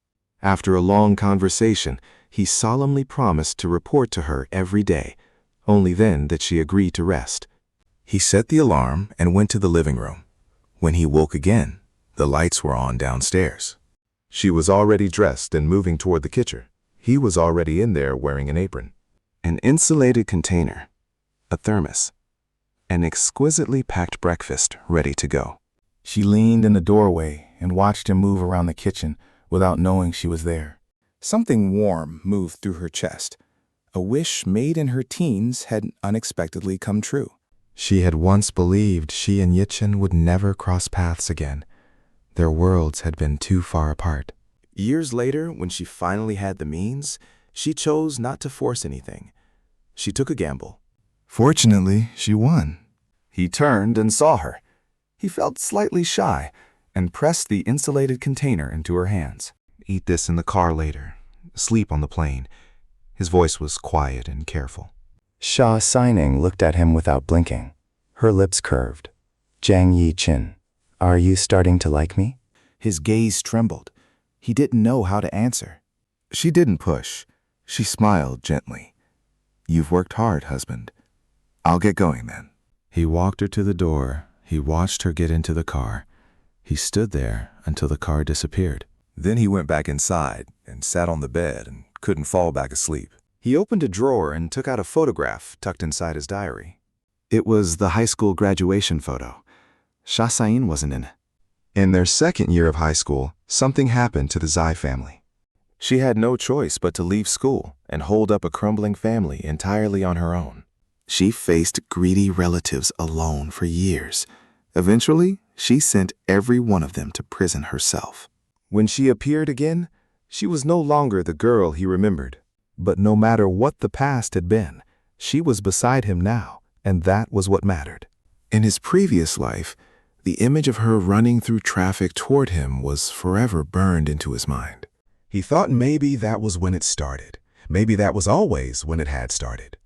After a long conversation, he solemnly promised to report to her every day. Only then did she agree to rest. He set the alarm and went to the living room. When he woke again, the lights were on downstairs. She was already dressed and moving toward the kitchen. He was already in there wearing an apron. An insulated container, a thermos, an exquisitely packed breakfast ready to go. She leaned in the doorway and watched him move around the kitchen without knowing she was there. Something warm moved through her chest, A wish made in her teens had unexpectedly come true. She had once believed she and Yitchin would never cross paths again. Their worlds had been too far apart. Years later, when she finally had the means, she chose not to force anything. She took a gamble. Fortunately, she won. He turned and saw her. He felt slightly shy and pressed the insulated container into her hands. Eat this in the car later. Sleep on the plane. His voice was quiet and careful. Xia Signing looked at him without blinking. Her lips curved. Jang Yitchin, are you starting to like me? His gaze trembled. He didn't know how to answer. She didn't push. She smiled gently. You've worked hard, husband. I'll get going then. He walked her to the door. He watched her get into the car. He stood there until the car disappeared. Then he went back inside and sat on the bed and couldn't fall back asleep. He opened a drawer and took out a photograph tucked inside his diary. It was the high school graduation photo. Xia Signing wasn't in it. In their second year of high school, something happened to the Zai family. She had no choice but to leave school and hold up a crumbling family entirely on her own. She faced greedy relatives alone for years. Eventually, she sent every one of them to prison herself. When she appeared again, she was no longer the girl he remembered. But no matter what the past had been, she was beside him now, and that was what mattered. In his previous life, the image of her running through traffic toward him was forever burned into his mind. He thought maybe that was when it started. Maybe that was always when it had started.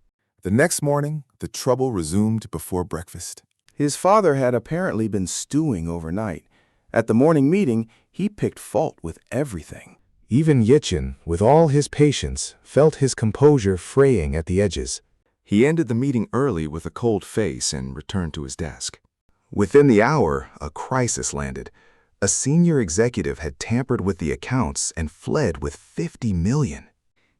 The next morning, the trouble resumed before breakfast. His father had apparently been stewing overnight. At the morning meeting, he picked fault with everything. Even Yitchin, with all his patience, felt his composure fraying at the edges. He ended the meeting early with a cold face and returned to his desk. Within the hour, a crisis landed. A senior executive had tampered with the accounts and fled with $50 million.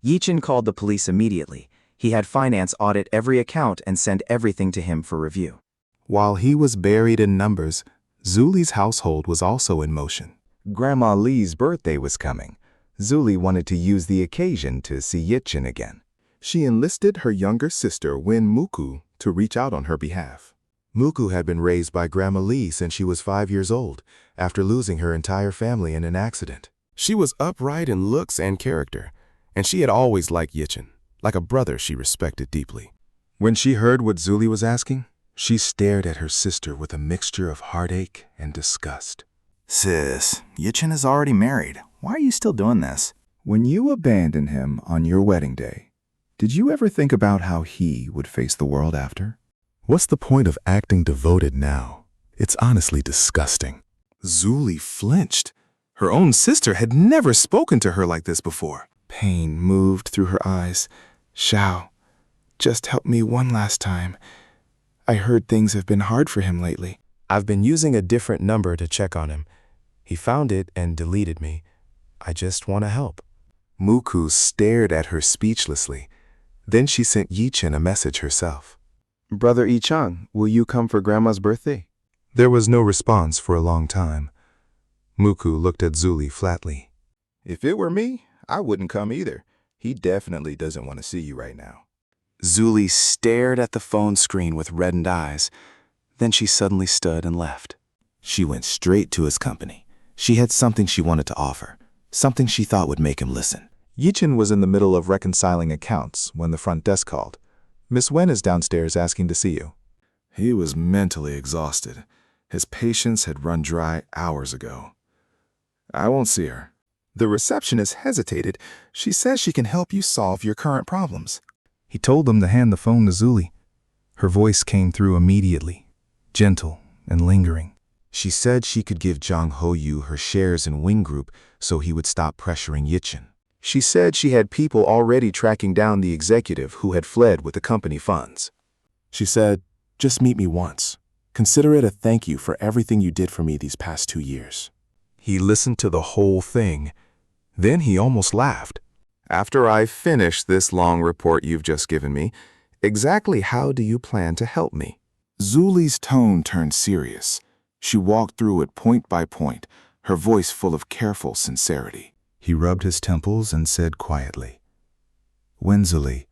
Yitchin called the police immediately. He had finance audit every account and send everything to him for review. While he was buried in numbers, Zulie's household was also in motion. Grandma Lee's birthday was coming. Zulie wanted to use the occasion to see Yitchin again. She enlisted her younger sister, Wen Muku, to reach out on her behalf. Muku had been raised by Grandma Lee since she was 5 years old, after losing her entire family in an accident. She was upright in looks and character, and she had always liked Yitchin, like a brother she respected deeply. When she heard what Zulie was asking, she stared at her sister with a mixture of heartache and disgust. Sis, Yitchin is already married. Why are you still doing this? When you abandoned him on your wedding day, did you ever think about how he would face the world after? What's the point of acting devoted now? It's honestly disgusting. Zulie flinched. Her own sister had never spoken to her like this before. Pain moved through her eyes. Xiao, just help me one last time. I heard things have been hard for him lately. I've been using a different number to check on him. He found it and deleted me. I just want to help. Muku stared at her speechlessly. Then she sent Yitchin a message herself. Brother Yichang, will you come for Grandma's birthday? There was no response for a long time. Muku looked at Zulie flatly. If it were me, I wouldn't come either. He definitely doesn't want to see you right now. Zulie stared at the phone screen with reddened eyes. Then she suddenly stood and left. She went straight to his company. She had something she wanted to offer, something she thought would make him listen. Yitchin was in the middle of reconciling accounts when the front desk called. Miss Wen is downstairs asking to see you. He was mentally exhausted. His patience had run dry hours ago. I won't see her. The receptionist hesitated. She says she can help you solve your current problems. He told them to hand the phone to Zulie. Her voice came through immediately, gentle and lingering. She said she could give Jang Hoyu her shares in Wing Group so he would stop pressuring Yitchin. She said she had people already tracking down the executive who had fled with the company funds. She said, just meet me once. Consider it a thank you for everything you did for me these past 2 years. He listened to the whole thing. Then he almost laughed. After I've finished this long report you've just given me, exactly how do you plan to help me? Zulie's tone turned serious. She walked through it point by point, her voice full of careful sincerity. He rubbed his temples and said quietly, Wen Zulie,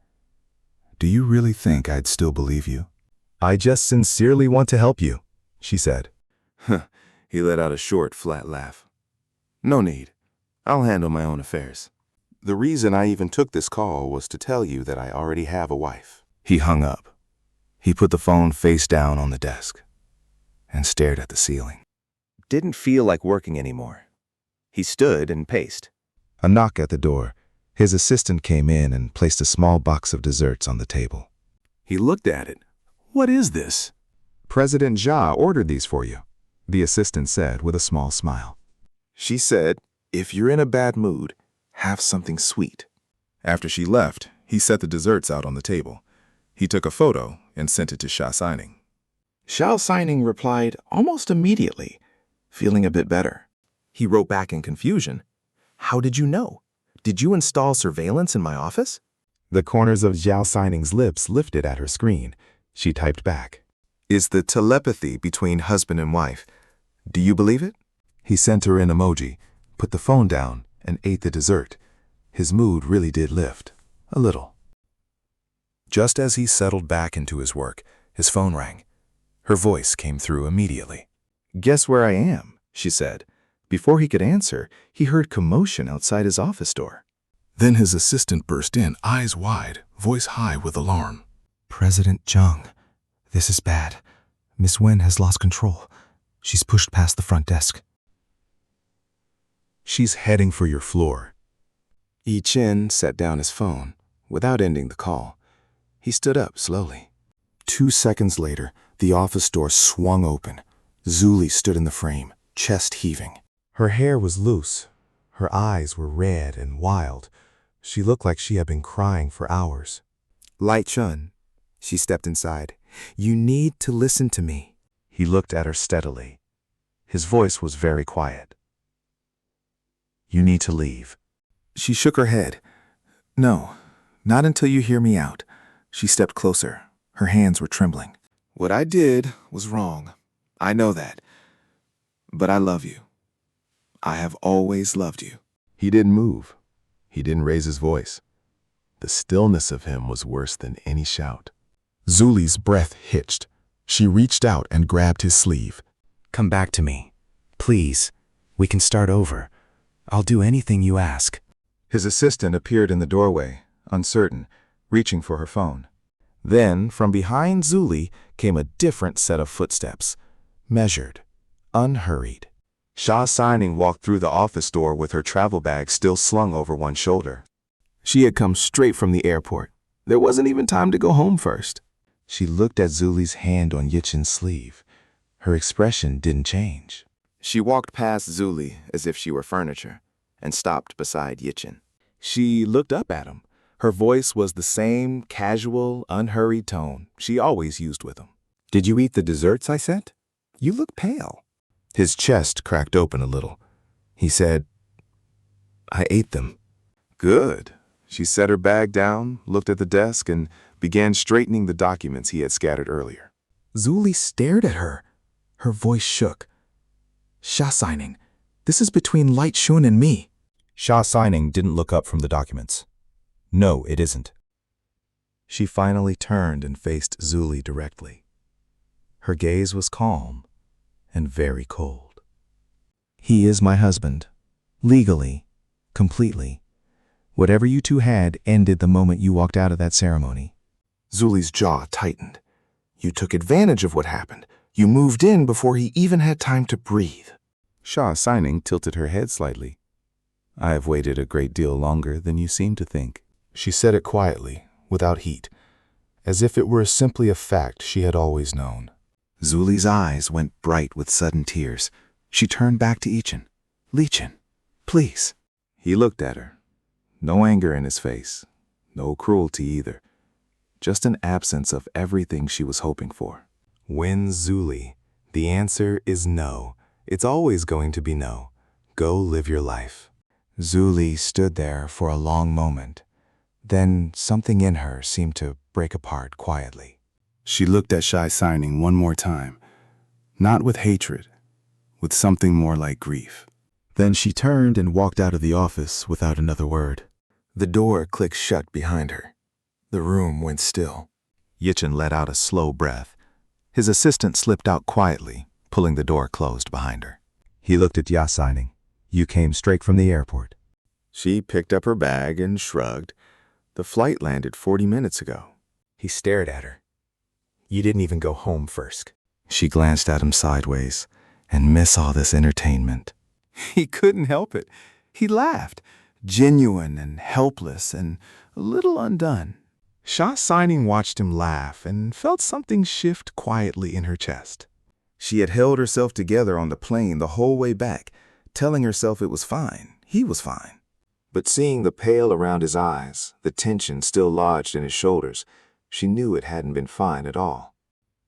Do you really think I'd still believe you? I just sincerely want to help you, she said. He let out a short, flat laugh. No need. I'll handle my own affairs. The reason I even took this call was to tell you that I already have a wife. He hung up. He put the phone face down on the desk and stared at the ceiling. Didn't feel like working anymore. He stood and paced. A knock at the door. His assistant came in and placed a small box of desserts on the table. He looked at it. What is this? President Xia ordered these for you, the assistant said with a small smile. She said, if you're in a bad mood, have something sweet. After she left, he set the desserts out on the table. He took a photo and sent it to Xia Signing. Xia Signing replied almost immediately, feeling a bit better. He wrote back in confusion. How did you know? Did you install surveillance in my office? The corners of Xia Signing's lips lifted at her screen. She typed back. Is the telepathy between husband and wife. Do you believe it? He sent her an emoji, put the phone down, and ate the dessert. His mood really did lift. A little. Just as he settled back into his work, his phone rang. Her voice came through immediately. Guess where I am, she said. Before he could answer, he heard commotion outside his office door. Then his assistant burst in, eyes wide, voice high with alarm. President Jang, this is bad. Miss Wen has lost control. She's pushed past the front desk. She's heading for your floor. Yitchin set down his phone without ending the call. He stood up slowly. 2 seconds later, the office door swung open. Zulie stood in the frame, chest heaving. Her hair was loose. Her eyes were red and wild. She looked like she had been crying for hours. Light Chun, she stepped inside. You need to listen to me. He looked at her steadily. His voice was very quiet. You need to leave. She shook her head. No, not until you hear me out. She stepped closer. Her hands were trembling. What I did was wrong. I know that. But I love you. I have always loved you. He didn't move. He didn't raise his voice. The stillness of him was worse than any shout. Zulie's breath hitched. She reached out and grabbed his sleeve. Come back to me. Please. We can start over. I'll do anything you ask. His assistant appeared in the doorway, uncertain, reaching for her phone. Then, from behind Zulie, came a different set of footsteps. Measured, unhurried. Xia Signing walked through the office door with her travel bag still slung over one shoulder. She had come straight from the airport. There wasn't even time to go home first. She looked at Zulie's hand on Yitchin's sleeve. Her expression didn't change. She walked past Zulie as if she were furniture and stopped beside Yitchin. She looked up at him. Her voice was the same casual, unhurried tone she always used with him. Did you eat the desserts I sent? You look pale. His chest cracked open a little. He said, I ate them. Good. She set her bag down, looked at the desk, and began straightening the documents he had scattered earlier. Zulie stared at her. Her voice shook. Xia Signing, this is between Light Shun and me. Xia Signing didn't look up from the documents. No, it isn't. She finally turned and faced Zulie directly. Her gaze was calm and very cold. He is my husband. Legally. Completely. Whatever you two had ended the moment you walked out of that ceremony. Zulie's jaw tightened. You took advantage of what happened. You moved in before he even had time to breathe. Xia Signing tilted her head slightly. I have waited a great deal longer than you seem to think. She said it quietly, without heat, as if it were simply a fact she had always known. Zulie's eyes went bright with sudden tears. She turned back to Yitchin. Yitchin, please. He looked at her. No anger in his face. No cruelty either. Just an absence of everything she was hoping for. Wen Zulie, the answer is no. It's always going to be no. Go live your life. Zulie stood there for a long moment. Then something in her seemed to break apart quietly. She looked at Xia Signing one more time, not with hatred, with something more like grief. Then she turned and walked out of the office without another word. The door clicked shut behind her. The room went still. Yitchin let out a slow breath. His assistant slipped out quietly, pulling the door closed behind her. He looked at Xia Signing. You came straight from the airport. She picked up her bag and shrugged. The flight landed 40 minutes ago. He stared at her. You didn't even go home first. She glanced at him sideways and missed all this entertainment. He couldn't help it. He laughed, genuine and helpless and a little undone. Xia Signing watched him laugh and felt something shift quietly in her chest. She had held herself together on the plane the whole way back, telling herself it was fine. He was fine. But seeing the pale around his eyes, the tension still lodged in his shoulders, she knew it hadn't been fine at all.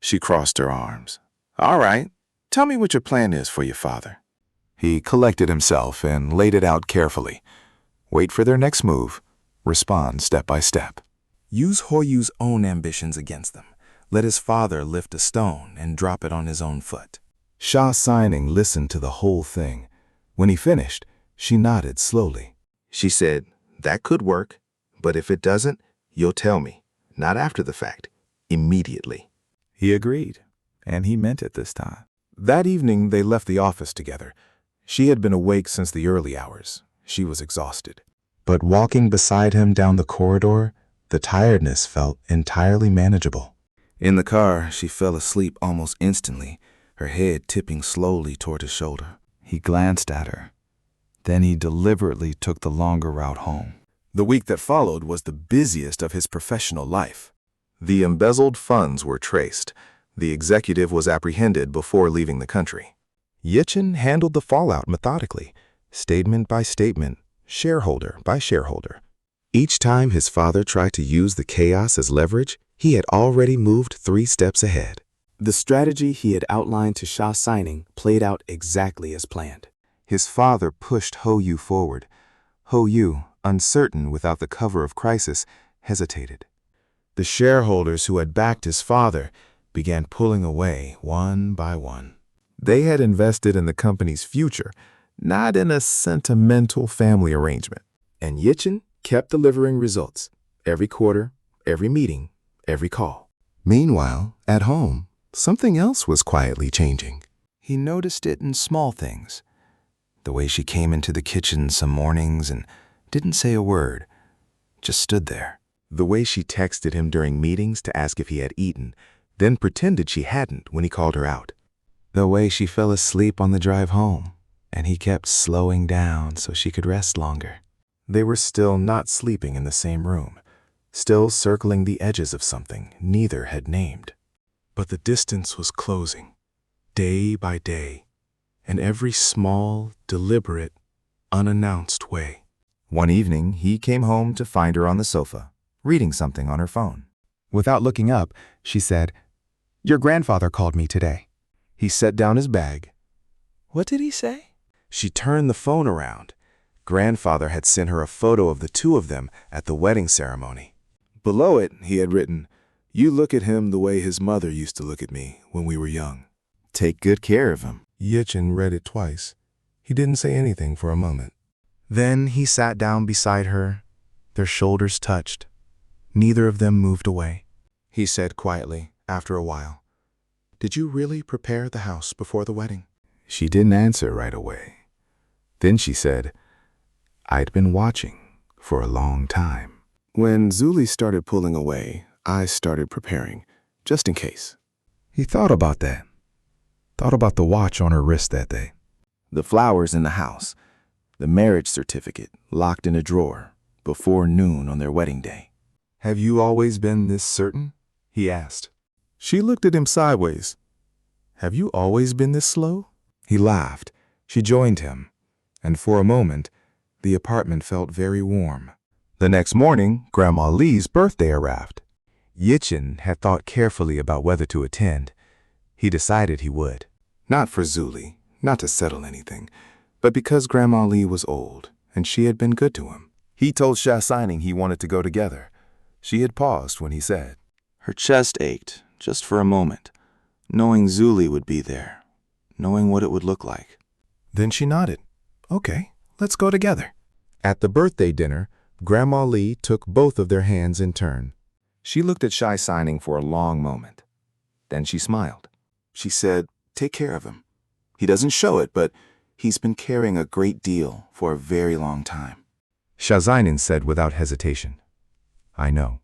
She crossed her arms. All right, tell me what your plan is for your father. He collected himself and laid it out carefully. Wait for their next move. Respond step by step. Use Hoyu's own ambitions against them. Let his father lift a stone and drop it on his own foot. Xia Signing listened to the whole thing. When he finished, she nodded slowly. She said, that could work, but if it doesn't, you'll tell me. Not after the fact, immediately. He agreed, and he meant it this time. That evening, they left the office together. She had been awake since the early hours. She was exhausted. But walking beside him down the corridor, the tiredness felt entirely manageable. In the car, she fell asleep almost instantly, her head tipping slowly toward his shoulder. He glanced at her. Then he deliberately took the longer route home. The week that followed was the busiest of his professional life. The embezzled funds were traced. The executive was apprehended before leaving the country. Yitchin handled the fallout methodically, statement by statement, shareholder by shareholder. Each time his father tried to use the chaos as leverage, he had already moved 3 steps ahead. The strategy he had outlined to Xia Signing played out exactly as planned. His father pushed Hoyu forward. Hoyu, uncertain without the cover of crisis, hesitated. The shareholders who had backed his father began pulling away one by one. They had invested in the company's future, not in a sentimental family arrangement. And Yitchin kept delivering results. Every quarter, every meeting, every call. Meanwhile, at home, something else was quietly changing. He noticed it in small things. The way she came into the kitchen some mornings and didn't say a word, just stood there. The way she texted him during meetings to ask if he had eaten, then pretended she hadn't when he called her out. The way she fell asleep on the drive home, and he kept slowing down so she could rest longer. They were still not sleeping in the same room, still circling the edges of something neither had named. But the distance was closing, day by day, in every small, deliberate, unannounced way. One evening, he came home to find her on the sofa, reading something on her phone. Without looking up, she said, "Your grandfather called me today." He set down his bag. What did he say? She turned the phone around. Grandfather had sent her a photo of the 2 of them at the wedding ceremony. Below it, he had written, "You look at him the way his mother used to look at me when we were young. Take good care of him." Yitchin read it twice. He didn't say anything for a moment. Then he sat down beside her. Their shoulders touched. Neither of them moved away. He said quietly, after a while, "Did you really prepare the house before the wedding?" She didn't answer right away. Then she said, "I'd been watching for a long time." When Zulie started pulling away, I started preparing, just in case. He thought about that. Thought about the watch on her wrist that day. The flowers in the house. The marriage certificate locked in a drawer before noon on their wedding day. "Have you always been this certain?" he asked. She looked at him sideways. "Have you always been this slow?" He laughed. She joined him. And for a moment, the apartment felt very warm. The next morning, Grandma Lee's birthday arrived. Yitchin had thought carefully about whether to attend. He decided he would. Not for Zulie, not to settle anything, but because Grandma Lee was old and she had been good to him. He told Xia Signing he wanted to go together. She had paused when he said. Her chest ached, just for a moment, knowing Zulie would be there, knowing what it would look like. Then she nodded. "Okay, let's go together." At the birthday dinner, Grandma Lee took both of their hands in turn. She looked at Xia Signing for a long moment. Then she smiled. She said, "Take care of him. He doesn't show it, but he's been carrying a great deal for a very long time." Xia Signing said without hesitation, "I know.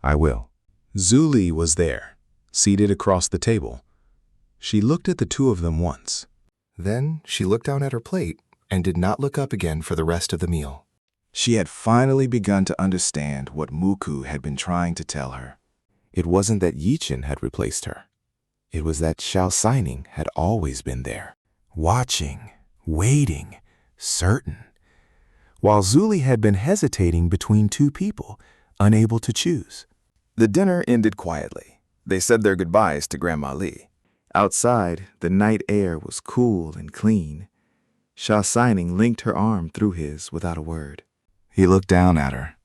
I will." Zulie was there, seated across the table. She looked at the two of them once. Then she looked down at her plate and did not look up again for the rest of the meal. She had finally begun to understand what Muku had been trying to tell her. It wasn't that Yitchin had replaced her. It was that Xia Signing had always been there, watching, waiting, certain, while Zulie had been hesitating between two people, unable to choose. The dinner ended quietly. They said their goodbyes to Grandma Lee. Outside, the night air was cool and clean. Xia Signing linked her arm through his without a word. He looked down at her.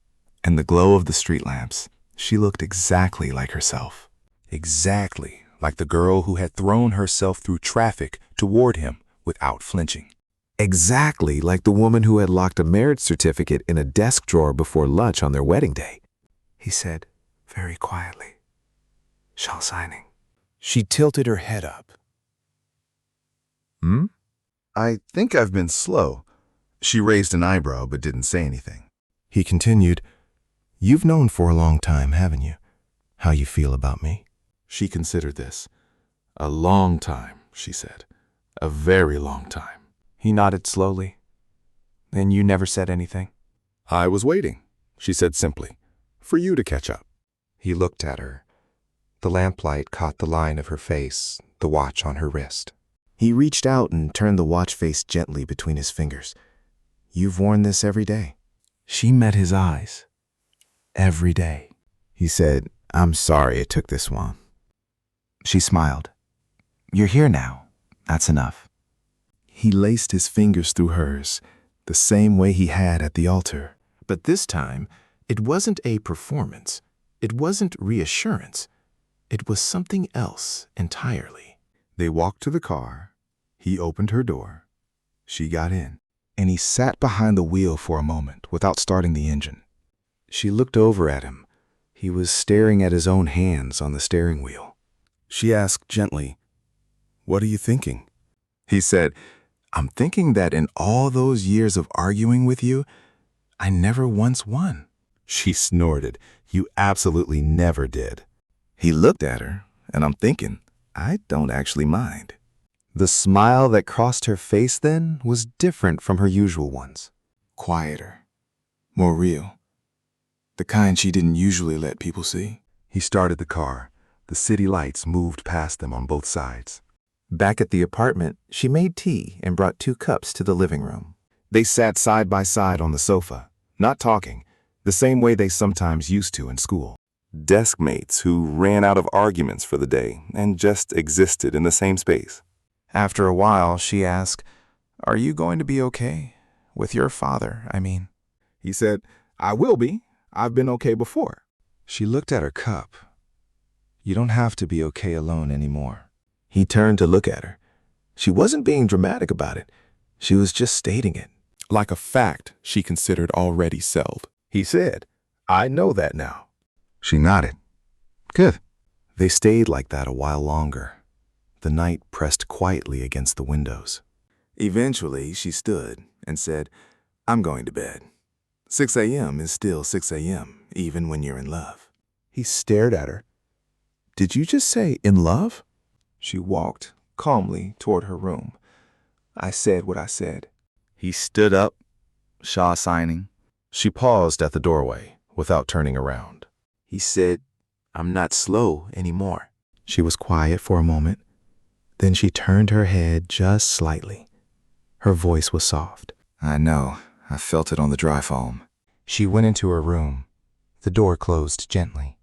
In the glow of the street lamps, she looked exactly like herself. Exactly like the girl who had thrown herself through traffic toward him without flinching. Exactly like the woman who had locked a marriage certificate in a desk drawer before lunch on their wedding day. He said very quietly, "Xia Signing." She tilted her head up. I think I've been slow. She raised an eyebrow but didn't say anything. He continued, "You've known for a long time, haven't you, how you feel about me?" She considered this. "A long time," she said. "A very long time." He nodded slowly. "Then you never said anything?" I was waiting, she said simply, for you to catch up. He looked at her. The lamplight caught the line of her face, the watch on her wrist. He reached out and turned the watch face gently between his fingers. "You've worn this every day." She met his eyes. "Every day." He said, "I'm sorry it took this long." She smiled. "You're here now. That's enough." He laced his fingers through hers, the same way he had at the altar. But this time, it wasn't a performance. It wasn't reassurance. It was something else entirely. They walked to the car. He opened her door. She got in, and he sat behind the wheel for a moment without starting the engine. She looked over at him. He was staring at his own hands on the steering wheel. She asked gently, "What are you thinking?" He said, "I'm thinking that in all those years of arguing with you, I never once won." She snorted. "You absolutely never did." He looked at her, and I'm thinking, I don't actually mind. The smile that crossed her face then was different from her usual ones. Quieter, more real. The kind she didn't usually let people see. He started the car. The city lights moved past them on both sides. Back at the apartment, she made tea and brought 2 cups to the living room. They sat side by side on the sofa, not talking, the same way they sometimes used to in school. Deskmates who ran out of arguments for the day and just existed in the same space. After a while, she asked, "Are you going to be okay? With your father, I mean." He said, "I will be. I've been okay before." She looked at her cup. "You don't have to be okay alone anymore." He turned to look at her. She wasn't being dramatic about it. She was just stating it. Like a fact she considered already settled. He said, "I know that now." She nodded. "Good." They stayed like that a while longer. The night pressed quietly against the windows. Eventually, she stood and said, "I'm going to bed. 6 a.m. is still 6 a.m., even when you're in love." He stared at her. "Did you just say in love?" She walked calmly toward her room. "I said what I said." He stood up, Xia Signing. She paused at the doorway without turning around. He said, "I'm not slow anymore." She was quiet for a moment. Then she turned her head just slightly. Her voice was soft. "I know. I felt it on the dry foam." She went into her room. The door closed gently.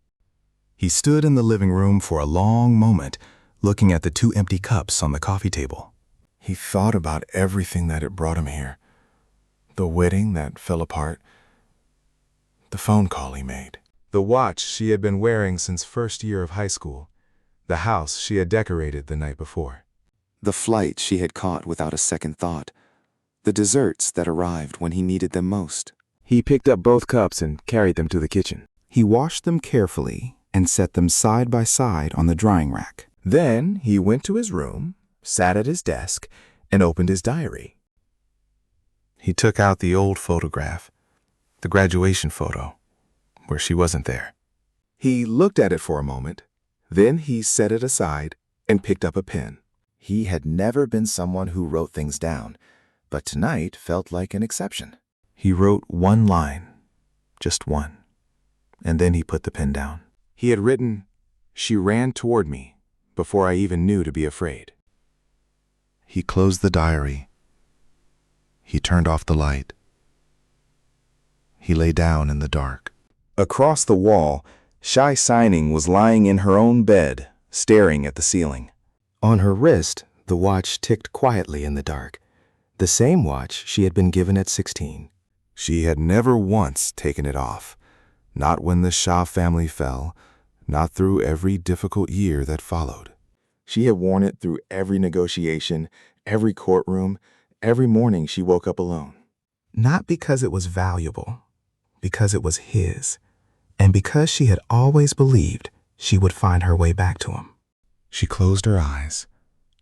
He stood in the living room for a long moment, looking at the 2 empty cups on the coffee table. He thought about everything that had brought him here. The wedding that fell apart. The phone call he made. The watch she had been wearing since first year of high school. The house she had decorated the night before. The flight she had caught without a second thought. The desserts that arrived when he needed them most. He picked up both cups and carried them to the kitchen. He washed them carefully and set them side by side on the drying rack. Then he went to his room, sat at his desk, and opened his diary. He took out the old photograph, the graduation photo, where she wasn't there. He looked at it for a moment, then he set it aside and picked up a pen. He had never been someone who wrote things down, but tonight felt like an exception. He wrote one line, just one, and then he put the pen down. He had written, "She ran toward me before I even knew to be afraid." He closed the diary. He turned off the light. He lay down in the dark. Across the wall, Xia Signing was lying in her own bed, staring at the ceiling. On her wrist, the watch ticked quietly in the dark, the same watch she had been given at 16. She had never once taken it off, not when the Xia family fell, not through every difficult year that followed. She had worn it through every negotiation, every courtroom, every morning she woke up alone. Not because it was valuable, because it was his, and because she had always believed she would find her way back to him. She closed her eyes.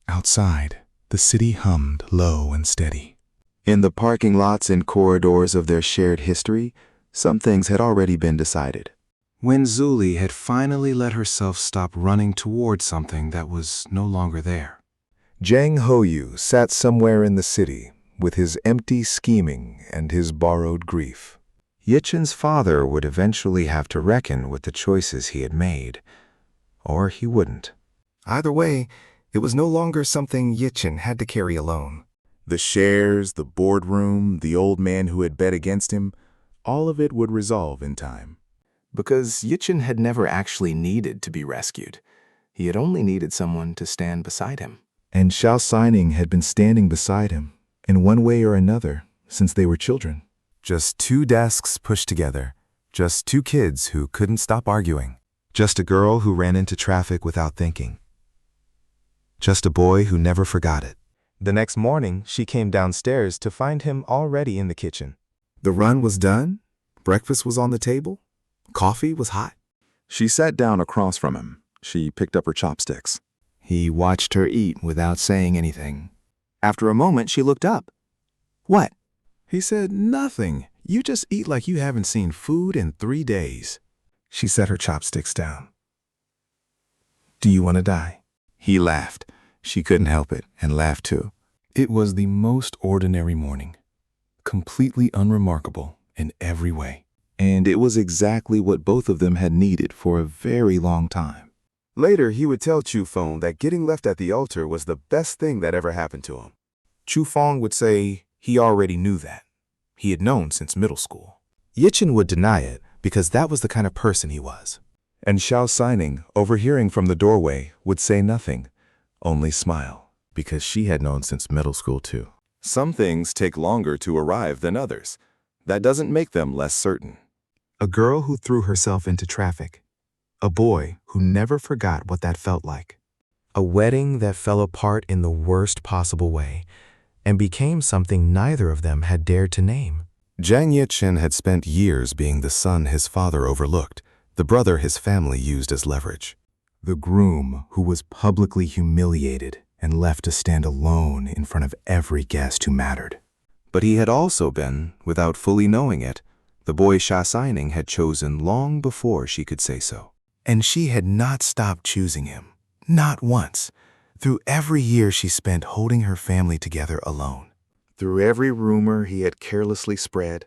Outside, the city hummed low and steady. In the parking lots and corridors of their shared history, some things had already been decided. Wen Zulie had finally let herself stop running toward something that was no longer there. Jang Hoyu sat somewhere in the city with his empty scheming and his borrowed grief. Yitchin's father would eventually have to reckon with the choices he had made, or he wouldn't. Either way, it was no longer something Yitchin had to carry alone. The shares, the boardroom, the old man who had bet against him, all of it would resolve in time. Because Yitchin had never actually needed to be rescued. He had only needed someone to stand beside him. And Xia Signing had been standing beside him, in one way or another, since they were children. Just two desks pushed together, just two kids who couldn't stop arguing. Just a girl who ran into traffic without thinking. Just a boy who never forgot it. The next morning, she came downstairs to find him already in the kitchen. The run was done, breakfast was on the table, coffee was hot. She sat down across from him. She picked up her chopsticks. He watched her eat without saying anything. After a moment, she looked up. "What?" He said, "Nothing. You just eat like you haven't seen food in 3 days." She set her chopsticks down. "Do you want to die?" He laughed. She couldn't help it and laughed too. It was the most ordinary morning, completely unremarkable in every way. And it was exactly what both of them had needed for a very long time. Later, he would tell Chu Feng that getting left at the altar was the best thing that ever happened to him. Chu Feng would say he already knew that. He had known since middle school. Yitchin would deny it because that was the kind of person he was. And Xia Signing, overhearing from the doorway, would say nothing, only smile, because she had known since middle school too. Some things take longer to arrive than others. That doesn't make them less certain. A girl who threw herself into traffic. A boy who never forgot what that felt like. A wedding that fell apart in the worst possible way and became something neither of them had dared to name. Jang Yitchin had spent years being the son his father overlooked, the brother his family used as leverage. The groom who was publicly humiliated and left to stand alone in front of every guest who mattered. But he had also been, without fully knowing it, the boy Xia Signing had chosen long before she could say so. And she had not stopped choosing him, not once, through every year she spent holding her family together alone, through every rumor he had carelessly spread,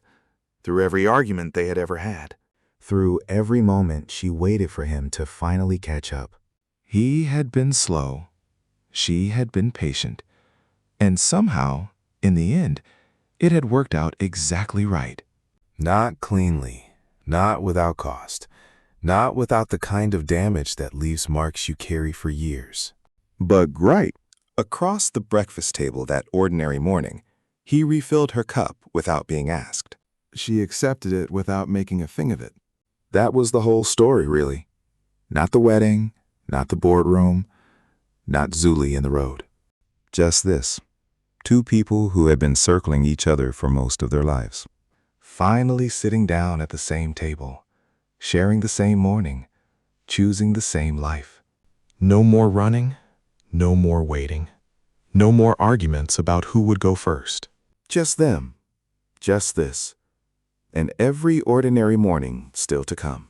through every argument they had ever had, through every moment she waited for him to finally catch up. He had been slow, she had been patient, and somehow, in the end, it had worked out exactly right. Not cleanly, not without cost, not without the kind of damage that leaves marks you carry for years. But right across the breakfast table that ordinary morning, he refilled her cup without being asked. She accepted it without making a thing of it. That was the whole story, really. Not the wedding, not the boardroom, not Zulie in the road. Just this. Two people who had been circling each other for most of their lives. Finally sitting down at the same table, sharing the same morning, choosing the same life. No more running, no more waiting, no more arguments about who would go first. Just them, just this, and every ordinary morning still to come.